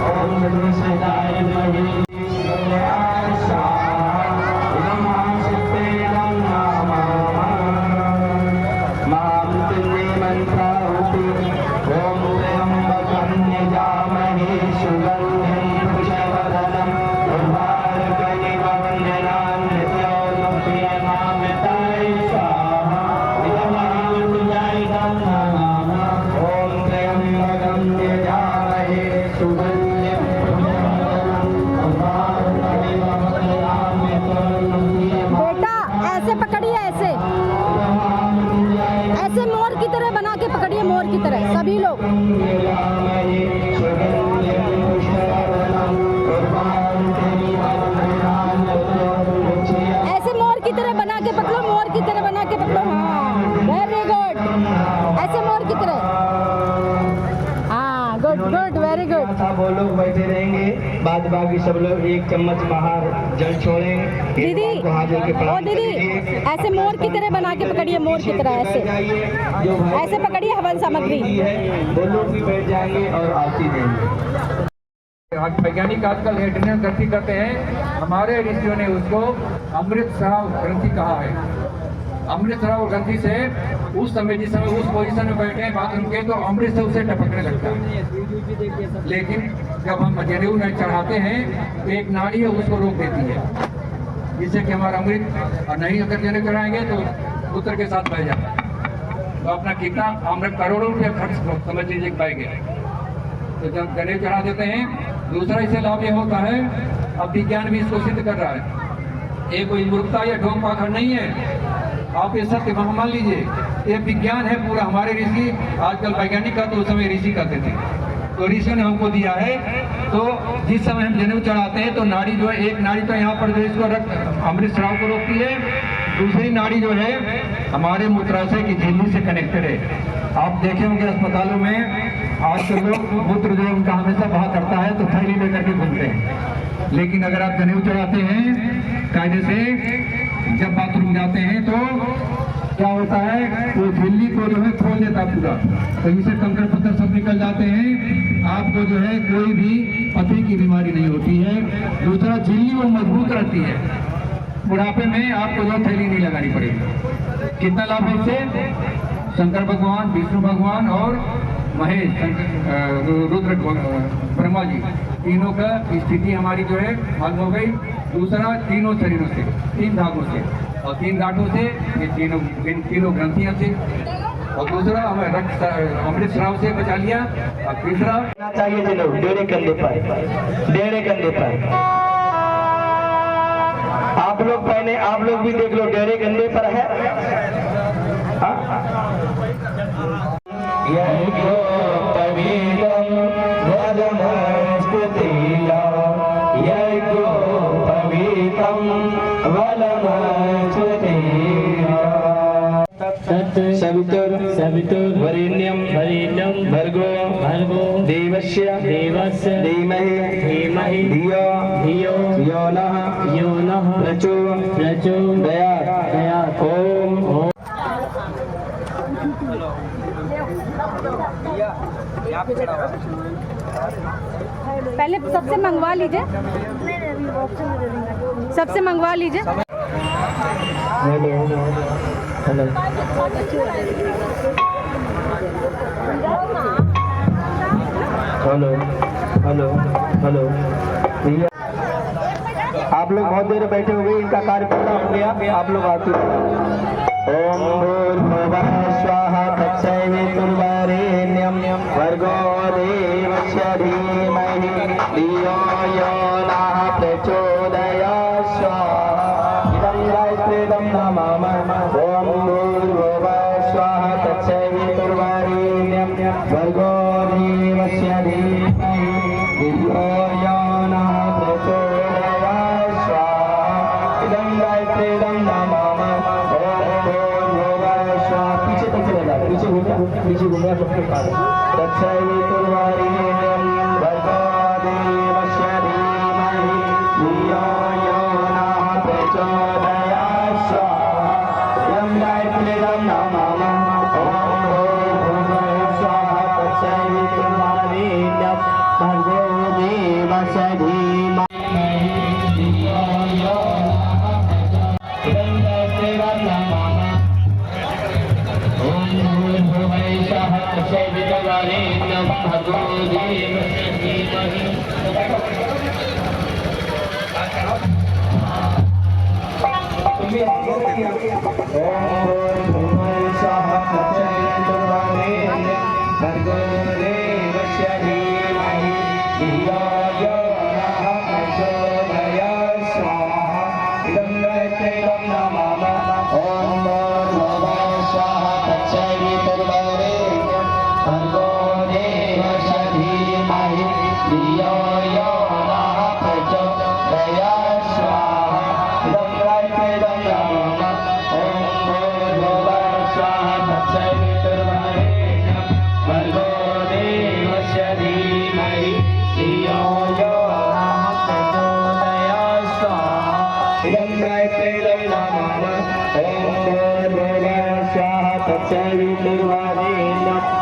ओम सर्वसिद्धाय विद्महे प्रचोदयात् स्वाहा। ओम महाशक्ते नमः। महामृत्युंजय मंत्राहुति। ओम त्र्यंबकं यजामहे सुगन्धिं पुष्टिवर्धनम् उर्वारुकमिव वन्दनान् नित्योऽनुप्रियमामृताय स्वाहा। इदं महामृत्युंजय नमः। ओम त्र्यंबकं यजामहे सुगन्धिं पुष्टिवर्धनम् उर्वारुकमिव वन्दनान् नित्योऽनुप्रियमामृताय। बेटा ऐसे पकड़िए, ऐसे ऐसे मोर की तरह बना के पकड़िए, मोर की तरह सभी लोग। ऐसे मोर की तरह बना के पकड़ो, मोर की तरह बना के पकड़ो। हाँ वेरी गुड, ऐसे मोर की तरह। हाँ गुड गुड, वेरी गुड। वो लोग बैठे रहेंगे, बाद बाकी सब लोग एक चम्मच बाहर जल छोड़ेंगे। दीदी ओ दीदी ऐसे मोर की तरह बना के पकड़िए, मोर की तरह ऐसे ऐसे पकड़िए हवन सामग्री। वो लोग भी बैठ जाएंगे और आरती देंगे। वैज्ञानिक आजकल एंटेनियम ग्रंथि करते हैं, हमारे ऋषियों ने उसको अमृत स्राव ग्रंथि कहा है। अमृत स्राव ग्रंथि से उस समय जिस समय उस पोजीशन में बैठे हैं बाथरूम के, तो अमृत से उसे टपकने लगता है। लेकिन जब हम जनेऊ में चढ़ाते हैं तो एक नाड़ी है उसको रोक देती है, जिससे कि हमारा अमृत, और नहीं अगर जनेऊ चढ़ाएंगे तो पुत्र के साथ बह जाता है। तो अपना कितना अमृत करोड़ों रुपये खर्च समझ लीजिए पाएंगे। तो जब जनेऊ चढ़ा देते हैं, दूसरा इससे लाभ ये होता है, अब विज्ञान भी इसको सिद्ध कर रहा है, ये कोई मूर्खता या ढोंग पाखंड नहीं है। आप ये सत्य मान लीजिए, ये विज्ञान है पूरा। हमारे ऋषि आजकल वैज्ञानिक का, तो उस समय ऋषि करते थे, तो ऋषियों ने हमको दिया है। तो जिस समय हम जनेऊ चढ़ाते हैं तो नाड़ी जो है, एक नाड़ी तो यहाँ पर जो इसको रक्त अमृत स्राव को रोकती है, दूसरी नाड़ी जो है हमारे मूत्राशय की झिल्ली से कनेक्टेड है। आप देखे होंगे अस्पतालों में आजकल लोग मूत्र जो है उनका हमेशा बहा करता है, तो थैली लेकर के घूमते हैं। लेकिन अगर आप जनेऊ चढ़ाते हैं कायदे से, जब बाथरूम जाते हैं तो क्या होता है, वो झिल्ली को जो है खोल देता पूरा, तो इसे कंकड़ पत्थर सब निकल जाते हैं। आपको जो है कोई भी पथरी की बीमारी नहीं होती है। दूसरा, झिल्ली वो मजबूत रहती है, बुढ़ापे में आपको जो थैली नहीं लगानी पड़ेगी। कितना लाभ है इससे? शंकर भगवान, विष्णु भगवान और महेश रुद्र ब्रह्मा जी, तीनों का स्थिति हमारी जो है हल हो गई। दूसरा, तीनों शरीरों से, 3 धागों से और 3 गांठों से, ये तीनों ग्रंथियों से। और दूसरा, हमें रक्त अमृत स्राव से बचा लिया। और तीसरा चाहिए जनेऊ डेढ़े कंधे पर, डेढ़े कंधे पर आप लोग पहने, आप लोग भी देख लो, डेढ़े कंधे पर है। यज्ञो पवित्रं वलमस्तुतिया, यज्ञो पवित्रं वलमस्तुतिया। सवितुर्वरेण्यं भर्गो देवस्य धीमहि धियो यो नः प्रचोदयात्। ओम। पहले सबसे मंगवा लीजिए, सबसे मंगवा लीजिए। Hello hello hello hello hello. आप लोग बहुत देर बैठे हो गए, इनका कार्य पूरा हो गया, आप लोग आते हैं। ओम भूर्भुवः स्वाहा तत्सवितुर्वरेण्यं भर्गो देवस्य धीमहि धियो यो नः प्रचोदयात् स्वाहा। इदं गायत्रीदं नमामः। ओम भूर्भुवः स्वाहा तत्सवितुर्वरेण्यं भर्गो देवस्य धीमहि धियो यो नः प्रचोदयात् स्वाहा। इदं गायत्रीदं नमामः। पीछे घूमे सबके पास। तत्सवितुर्वरेण्यं भर्गो देवस्य धीमहि धियो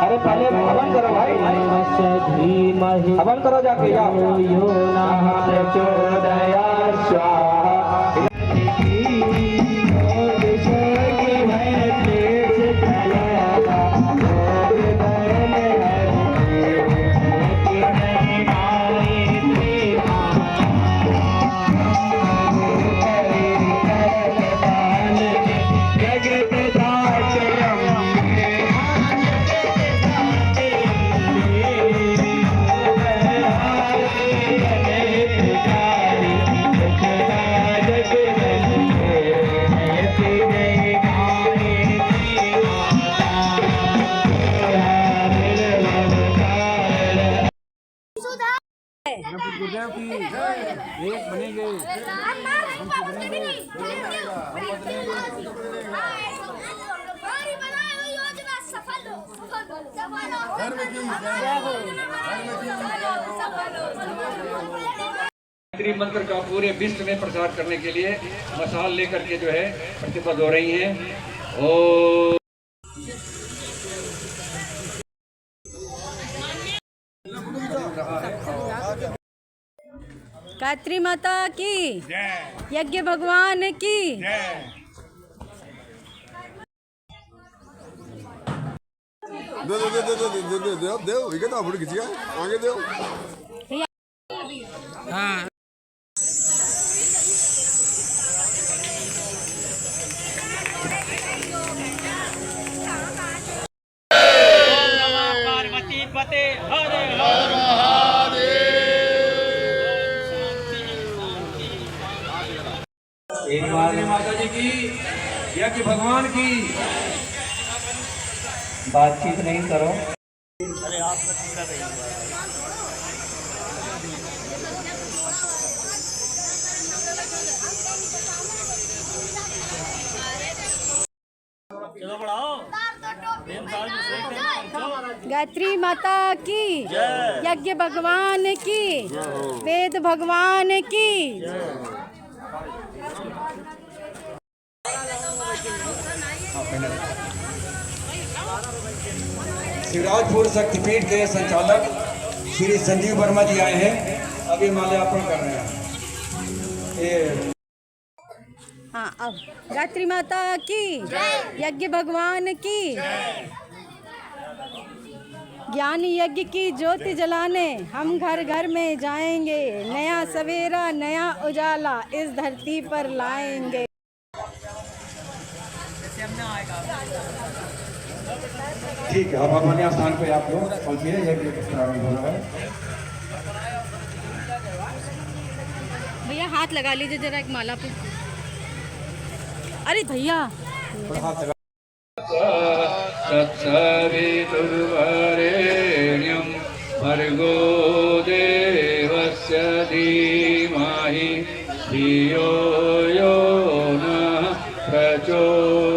अरे पहले हवन करो भाई, हवन करो जाके जाओ। गुरुदेव की एक बनेंगे, गायत्री मंत्र का पूरे विश्व में प्रचार करने के लिए मशाल लेकर के जो है प्रतिबद्ध हो रही हैं। ओ गायत्री माता की, यज्ञ भगवान की। दो दो दो दो दो दो दो दो दो विकेट आउट किया आगे दो। हाँ पार्वती पते हर एक बार माता जी की, यज्ञ भगवान की। बातचीत नहीं करो। गायत्री माता की, यज्ञ भगवान की, वेद भगवान की। शिवराजपुर शक्तिपीठ के संचालक श्री संजीव वर्मा जी आए हैं, अभी माल्यार्पण कर रहे हैं। हाँ, अब गायत्री माता की, यज्ञ भगवान की। ज्ञान यज्ञ की ज्योति जलाने हम घर घर में जाएंगे, नया सवेरा नया उजाला इस धरती पर लाएंगे। ठीक है, अब हमारे स्थान पे आप लोग पहुंचिए, यज्ञ प्रारंभ हो रहा है। भैया हाथ लगा लीजिए जरा एक माला पे। अरे भैया तत्सवितुर्वरेण्यं भर्गो देवस्य धीमहि धियो यो नः प्रचोदयात्।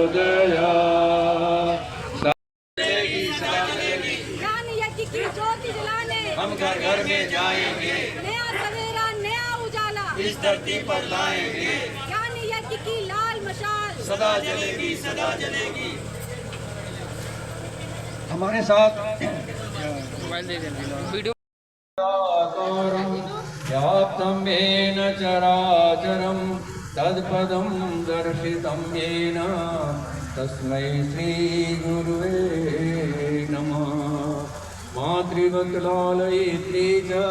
ज्ञान यज्ञ की ज्योति जलाने हम घर घर में जाएंगे, नया सवेरा नया उजाला इस धरती पर लाएंगे। ज्ञान यज्ञ की लाल मशाल सदा जलेगी, सदा जलेगी। हमारे साथ मोबाइल दे देना वीडियो। व्याप्तं येन चराचरं तत्पदं दर्शितं येन तस्मै श्रीगुरुवे नमः। मातृवत् लालयित्री च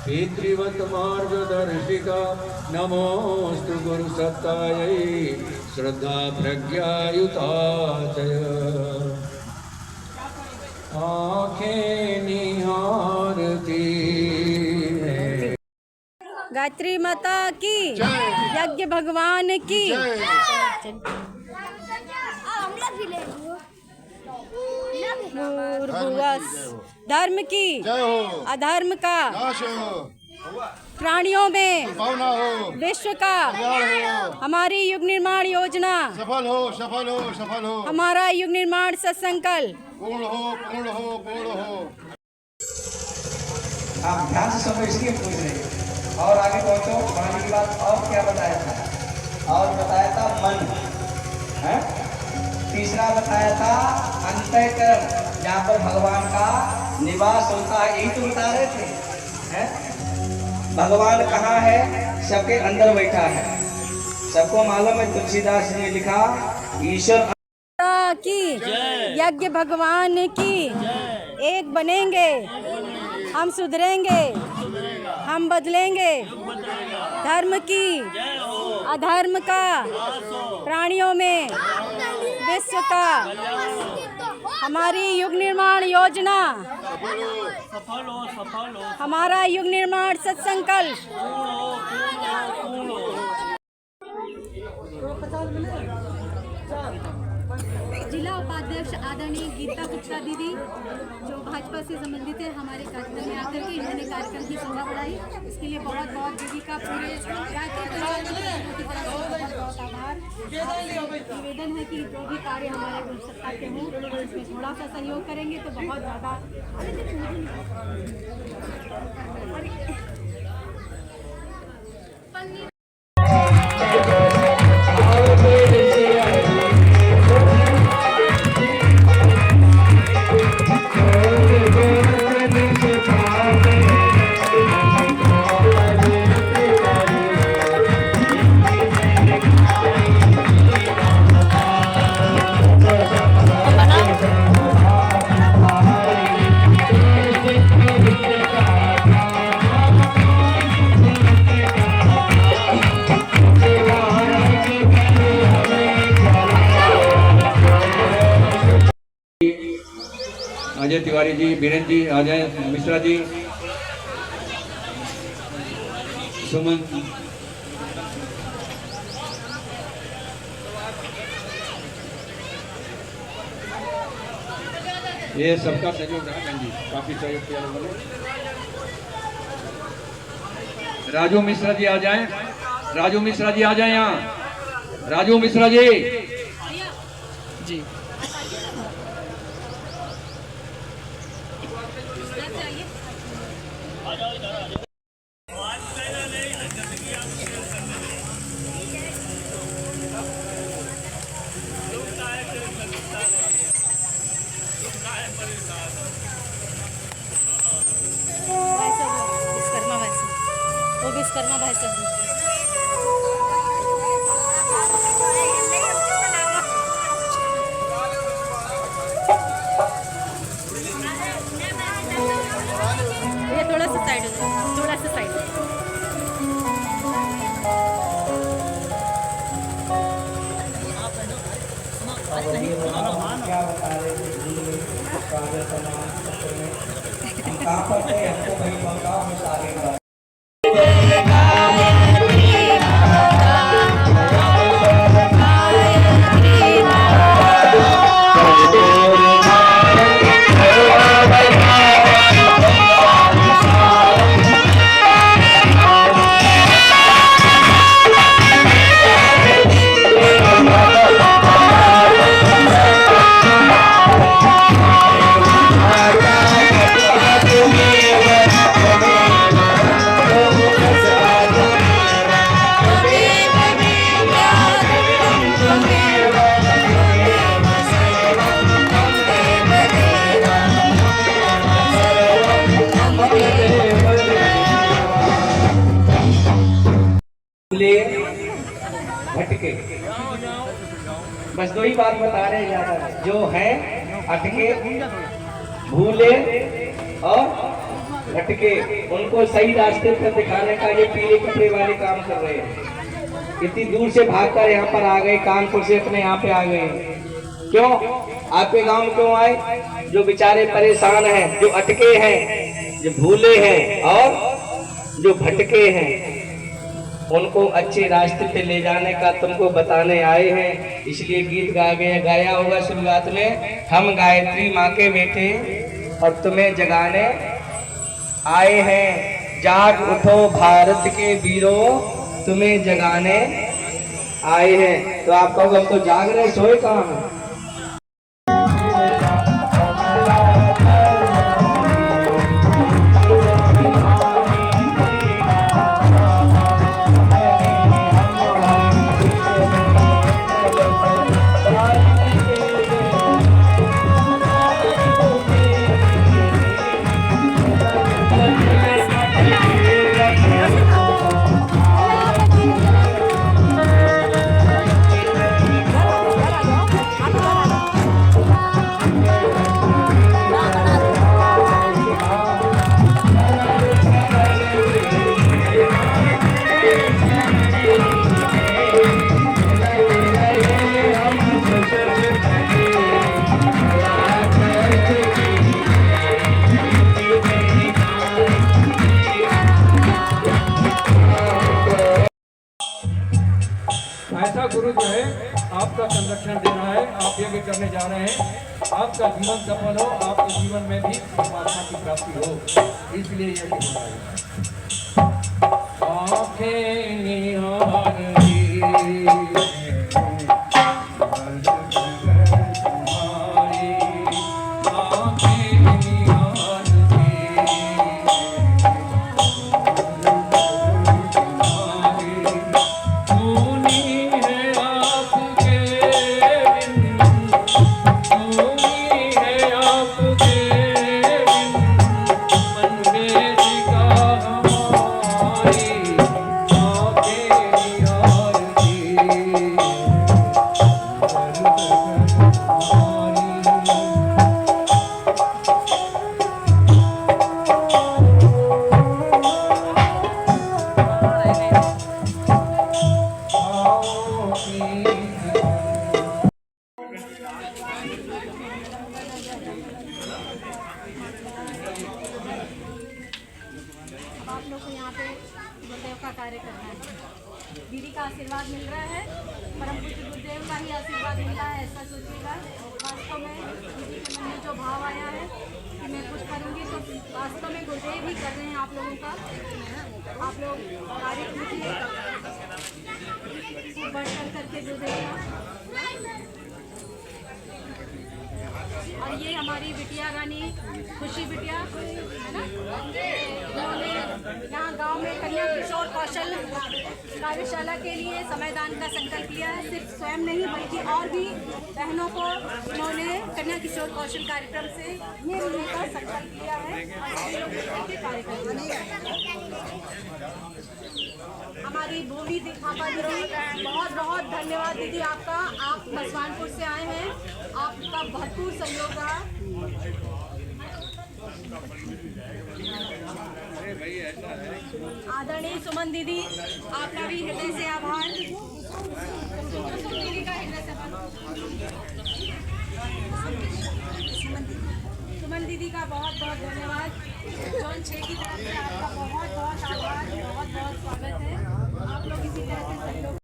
पितृवत् मार्गदर्शिका नमोऽस्तु गुरुसत्तायै श्रद्धा प्रज्ञायुता च। आँखें निहारती गायत्री माता की, यज्ञ भगवान की। भूर्भुवः धर्म की, अधर्म का, प्राणियों में विश्व का, हमारी युग निर्माण योजना सफल हो, सफल हो, सफल हो। हमारा युग निर्माण सत्संकल्प पूर्ण हो, पूर्ण हो, पूर्ण हो। आप ध्यान से सुनो, इसलिए पूछ रहे हैं। और आगे पहुंचो, पानी की बात और क्या बताया था? और बताया था मन है, तीसरा बताया था अंतःकरण, जहाँ पर भगवान का निवास होता है, यही तो बता रहे थे हैं? भगवान कहाँ है? सबके अंदर बैठा है। सबको मालूम है, तुलसीदास जी ने लिखा ईश्वर की, यज्ञ भगवान की। एक बनेंगे, हम सुधरेंगे, हम बदलेंगे। धर्म की, अधर्म का, प्राणियों में विश्व का, हमारी युग निर्माण योजना, हमारा युग निर्माण सत्संकल्प। जिला उपाध्यक्ष आदरणीय गीता गुप्ता दीदी, जो भाजपा से संबंधित है, हमारे कार्यक्रम में आकर के इन्होंने कार्यक्रम की शोभा बढ़ाई। इसके लिए बहुत बहुत दीदी का पूरे गायत्री परिवार की तरफ से बहुत बहुत आभार। निवेदन है कि जो भी कार्य हमारे गुरु सत्ता के हों, इसमें थोड़ा सा सहयोग करेंगे तो बहुत ज़्यादा। अजय तिवारी जी, बीरेन जी, अजय मिश्रा जी, सुमन, ये सबका सहयोग रहा बहन जी, काफी सहयोग किया लोगों ने। राजू मिश्रा जी आ जाएं, राजू मिश्रा जी आ जाएं यहाँ, राजू मिश्रा जी जी। विश्वकर्मा भाई साहब ये थोड़ा सा साइड हो जाए, थोड़ा सा साइड। क्या बता रहे थे कहाँ पर थे, हमको कहीं बताओ, हम आगे बढ़ा। अटके। बस दो ही बात बता रहे हैं ज्यादा, जो है अटके, भूले और भटके, उनको सही रास्ते पर दिखाने का ये पीले कपड़े वाले काम कर रहे हैं। इतनी दूर से भागकर यहाँ पर आ गए, कानपुर से अपने यहाँ पे आ गए। क्यों आपके गांव में क्यों आए? जो बेचारे परेशान हैं, जो अटके हैं, जो भूले हैं और जो भटके हैं, उनको अच्छे रास्ते पे ले जाने का तुमको बताने आए हैं। इसलिए गीत गाया होगा शुरुआत में, हम गायत्री माँ के बेटे और तुम्हें जगाने आए हैं। जाग उठो भारत के वीरों, तुम्हें जगाने आए हैं। तो आप कहोगे हम तो जाग रहे, सोए कहाँ हैं? ऐसा गुरु जो है आपका संरक्षण दे रहा है, आप यज्ञ करने जा रहे हैं, आपका जीवन सफल हो, आपके जीवन में भी परमात्मा की प्राप्ति हो, इसलिए यज्ञ हो रहा है। आँखें निहारी आप लोग को यहाँ पे गुरुदेव का कार्य करना है। दीदी का आशीर्वाद मिल रहा है, परम पूज्य गुरुदेव का ही आशीर्वाद मिल रहा है, ऐसा सोचिएगा। वास्तव में दीदी के मन में जो भाव आया है कि मैं कुछ करूँगी, तो वास्तव में गुरुदेव ही कर रहे हैं आप लोगों का। आप लोग कार्य कीजिए, बढ़ चढ़ करके गुरुदेव का। और ये हमारी बिटिया रानी खुशी बिटिया है ना, उन्होंने यहाँ गांव में कन्या किशोर कौशल कार्यशाला के लिए समयदान का संकल्प लिया है। सिर्फ स्वयं नहीं बल्कि और भी बहनों को उन्होंने कन्या किशोर कौशल कार्यक्रम से ये मिलने का संकल्प लिया है। हमारी भूमि दिखापा दीदी, बहुत बहुत धन्यवाद दीदी आपका। आप बसवानपुर से आए हैं, आपका भरपूर सहयोग रहा। आदरणीय सुमन दीदी, आपका भी हृदय से आभार। दीदी का हृदय से सुमन दीदी का बहुत बहुत धन्यवाद। जॉन 6 की तरफ से आपका बहुत बहुत आभार, बहुत बहुत स्वागत है। आप लोग इसी तरह से सहयोग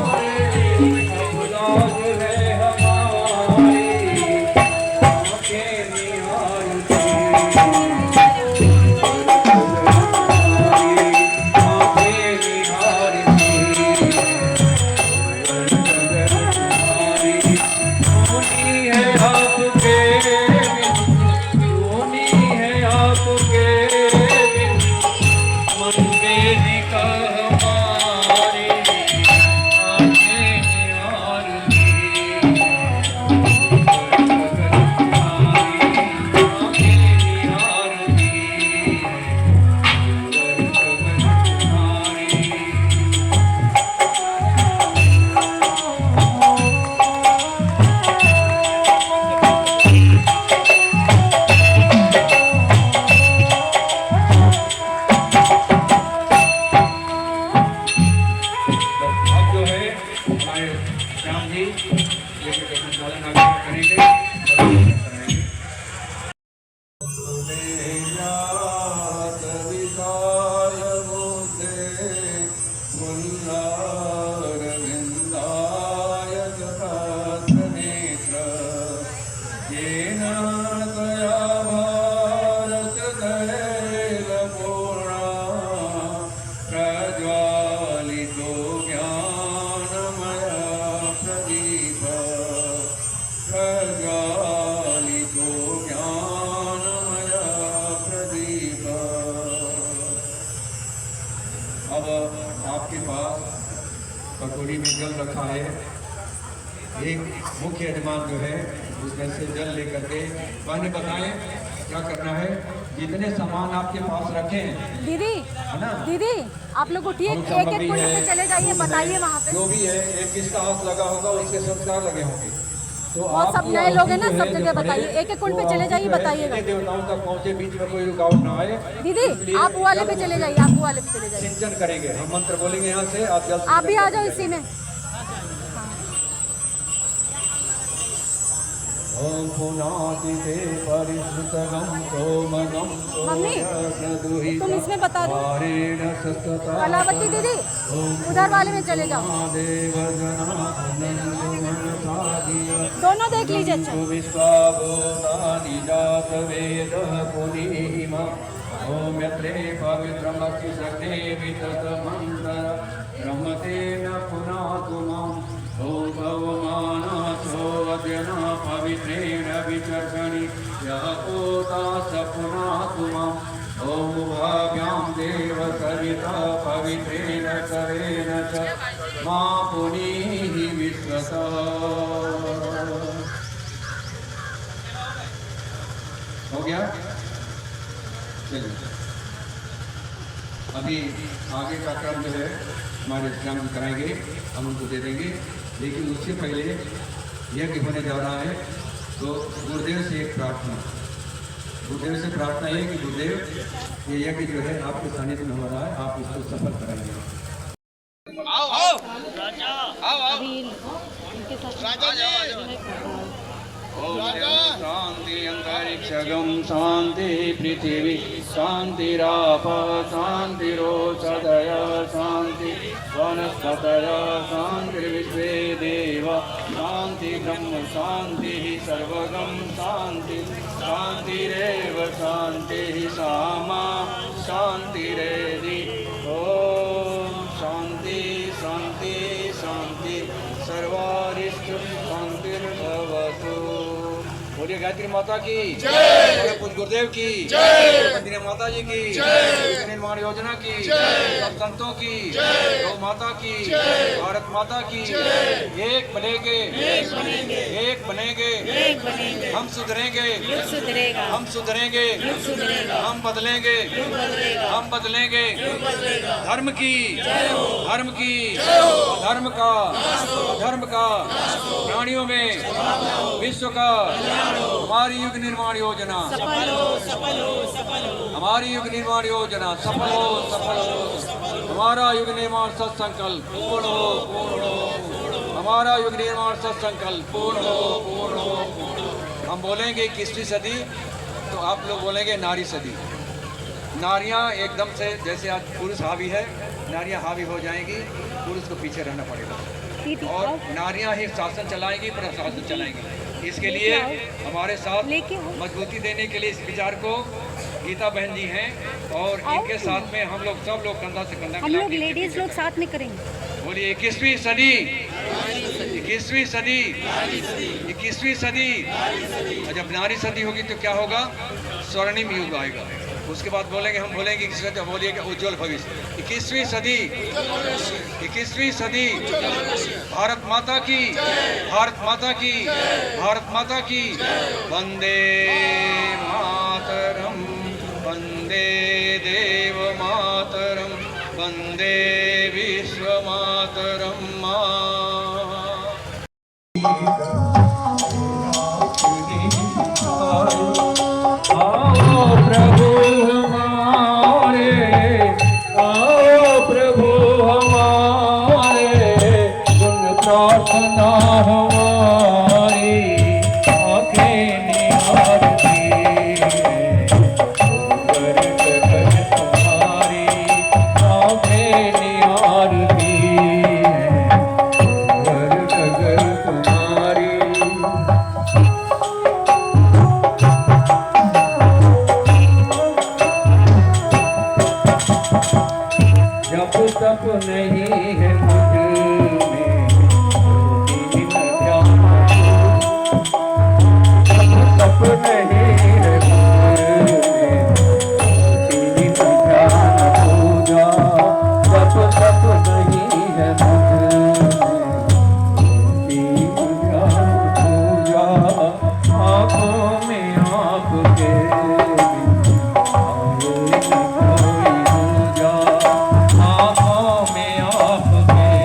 Hare कटोरी में जल रखा है। एक मुख्य यजमान जो है उसमें से जल लेकर के मैंने बताएं क्या करना है। जितने सामान आपके पास रखे हैं दीदी, दीदी आप लोग उठिए, एक एक कुंड पे चले जाइए, बताइए वहाँ पे जो भी है। एक किसका हाथ लगा होगा उसके संस्कार लगे होंगे, तो वो सब नए लोग हैं ना, सब जगह बताइए, एक एक कुंड पे चले जाइए, बताइएगा। देवताओं तक पहुँचे, बीच में कोई रुकावट ना आए। दीदी आप वो वाले पे चले जाइए, आप वो वाले पे चले जाइए। सिंचन करेंगे हम, मंत्र बोलेंगे यहाँ से, आप भी आ जाओ इसी में। ओम पुनातिते परिश्रुतगम सोमगम मम्मी तुम इसमें बता दो। कलावती दीदी उधर वाले में चले जाओ, दोनों देख लीजिए। अच्छा ओम यत्रे पवित्रमस्ति सग्ने विततमन्त्र ब्रह्मतेन पुनातुमम् ओम भवमानसो अद्यना पवित्रेण विचर्षणि याकोता सपुनातुमम् ओम भाव्यां देव सविता पवित्रेण करेण च मा पुनीहि विश्वता। हो गया? चलिए अभी आगे का क्रम जो है हमारे श्याम जी कराएंगे, हम उनको दे देंगे, लेकिन उससे पहले यज्ञ होने जा रहा है। तो गुरुदेव से एक प्रार्थना, गुरुदेव से प्रार्थना है कि गुरुदेव ये यज्ञ जो है आपके सानिध्य में हो रहा है, आप उसको सफल कराएंगे। आओ आओ राजा, आओ आओ राजा जी। ओम शांति अंतरिक्षगम शांति पृथ्वी शांतिराप शांतिरोषधय शांति वनस्पतय शांतिर्विश्वे देव शांति ब्रह्म शांति सर्वगम शांति शांतिरेव शांति सामा शांतिरेधि। ओम शांति शांति शांति सर्वारिष्ट शांतिर्भवतु। बोलिए गायत्री माता की जय, पूज्य गुरुदेव की जय, मंदिर माता जी की जय, निर्माण योजना की जय, सब संतों की जय, गौ माता की जय, भारत माता की जय। एक बनेंगे एक बनेंगे, हम सुधरेंगे हम सुधरेंगे, हम बदलेंगे हम बदलेंगे। धर्म की धर्म की धर्म का धर्म का प्राणियों में विश्व का हमारी युग निर्माण योजना हमारी युग निर्माण योजना सफल हो हमारा युग निर्माण सत्संकल्प पूर्ण हो हमारा युग निर्माण सत्संकल्प पूर्ण हो। हम बोलेंगे 21वीं सदी, तो आप लोग बोलेंगे नारी सदी। नारियां एकदम से जैसे आज पुरुष हावी है, नारियां हावी हो जाएंगी, पुरुष को पीछे रहना पड़ेगा और नारियां ही शासन चलाएंगी, प्रशासन चलाएंगी। इसके लिए हमारे साथ मजबूती देने के लिए इस विचार को गीता बहन जी हैं और इनके साथ में हम लोग सब लोग कंधा से कंधा हम लोग लेडीज लोग साथ में करेंगे। बोलिए 21वीं सदी 21वीं सदी 21वीं सदी। जब नारी सदी होगी तो क्या होगा? स्वर्णिम युग आएगा। उसके बाद बोलेंगे, हम बोलेंगे किसी से, बोलिए कि उज्जवल भविष्य। 21वीं सदी, 21वीं सदी, भारत माता की, भारत माता की, भारत माता की। वंदे मातरम, वंदे देव मातरम, वंदे विश्व मातरम। प्रभु हमारे, आओ प्रभु हमारे, सुन प्रार्थना हमारी, आंखें निहारती हैं, ऊपर गगन तुम्हारी, आंखें निहारती हैं, ऊपर गगन तुम्हारी। जब तक नहीं है मुझ में दीन ध्यान, जब तक नहीं है मुझ में दीन ध्यान पूजा, जब तक नहीं है मुझ में दीन ध्यान पूजा, आँखों में आपके आए न कोई दूजा, आँखों में आपके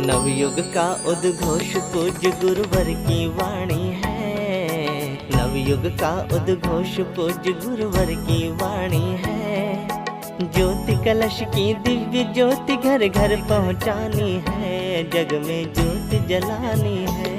नवयुग का उद्घोष पूज्य गुरुवर की वाणी है। नवयुग का उद्घोष पूज्य गुरुवर की वाणी है। ज्योति कलश की दिव्य ज्योति घर घर पहुँचानी है, जग में ज्योति जलानी है।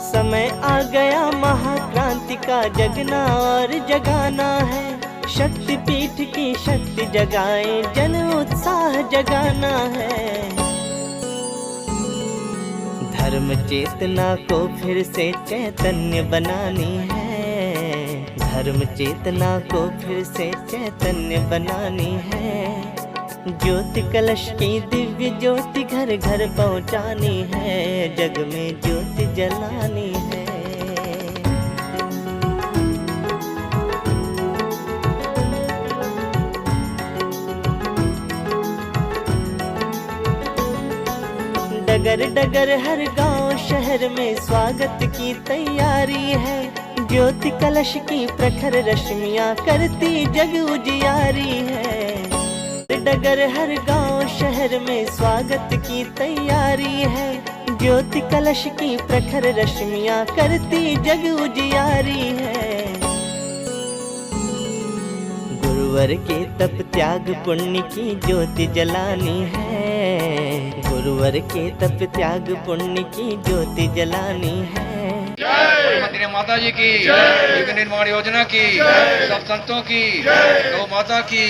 समय आ गया महाक्रांति का, जगना और जगाना है। शक्ति पीठ की शक्ति जगाए, जन उत्साह जगाना है। धर्म चेतना को फिर से चैतन्य बनानी है। धर्म चेतना को फिर से चैतन्य बनानी है। ज्योति कलश की दिव्य ज्योति घर घर पहुँचानी है, जग में ज्योति जलानी है। डगर डगर हर गांव शहर में स्वागत की तैयारी है। ज्योति कलश की प्रखर रश्मियाँ करती जग उजियारी है। डगर हर गांव शहर में स्वागत की तैयारी है। ज्योति कलश की प्रखर रश्मियाँ करती जग उजियारी है। गुरुवर के तप त्याग पुण्य की ज्योति जलानी है। गुरुवर के तप त्याग पुण्य की ज्योति जलानी है। मंदिर माता जी की, युग निर्माण योजना की, सब संतों की, गौ माता की,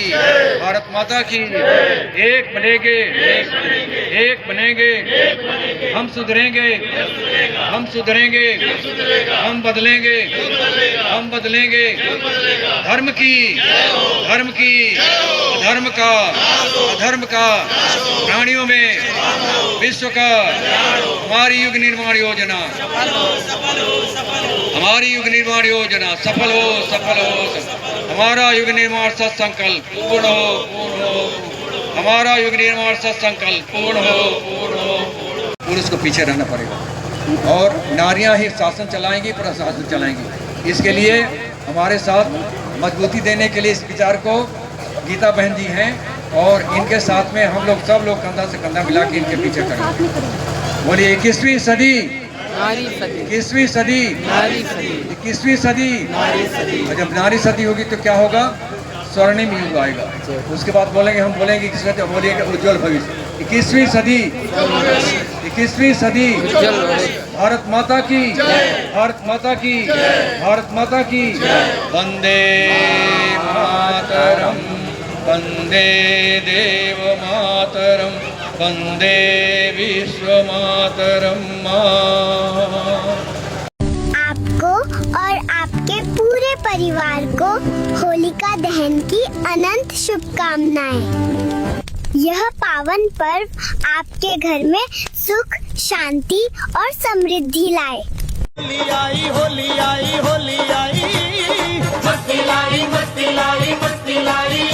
भारत माता की। एक बनेंगे, एक बनेंगे, हम सुधरेंगे, हम सुधरेंगे, हम बदलेंगे, हम बदलेंगे। धर्म की, धर्म की, अधर्म का, अधर्म का, प्राणियों में विश्व का। हमारी युग निर्माण योजना, हमारी युग निर्माण योजना सफल हो, सफल हो। हमारा युग निर्माण सत्संकल्प पूर्ण हो, पूर्ण हो। हमारा युग निर्माण सत्संकल्प पूर्ण हो, पूर्ण हो। पुरुष को पीछे रहना पड़ेगा और नारियां ही शासन चलाएंगी, प्रशासन चलाएंगी। इसके लिए हमारे साथ मजबूती देने के लिए इस विचार को गीता बहन जी हैं और इनके साथ में हम लोग सब लोग कंधा से कंधा मिला के इनके पीछे खड़े। बोलिए 21वीं सदी, 21वीं सदी, 21वीं सदी। और जब नारी सदी होगी तो क्या होगा? स्वर्णिम युग आएगा। उसके बाद बोलेंगे, हम बोलेंगे किस सदी, बोलिएगा उज्जवल भविष्य। 21वीं सदी, 21वीं सदी। भारत माता की, भारत माता की, भारत माता की। वंदे मातरम, वंदे देव मातरम, वंदे विश्व मातरम। आपको और आपके पूरे परिवार को होलिका दहन की अनंत शुभकामनाएं। यह पावन पर्व आपके घर में सुख, शांति और समृद्धि लाए। होली आई, होली आई, होली आई, मस्ती लाई, मस्ती लाई, मस्ती लाई।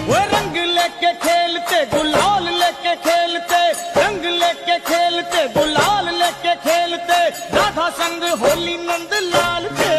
वो रंग लेके खेलते, गुलाल लेके खेलते, रंग लेके खेलते, गुलाल लेके खेलते। राधा संग होली नंद लाल के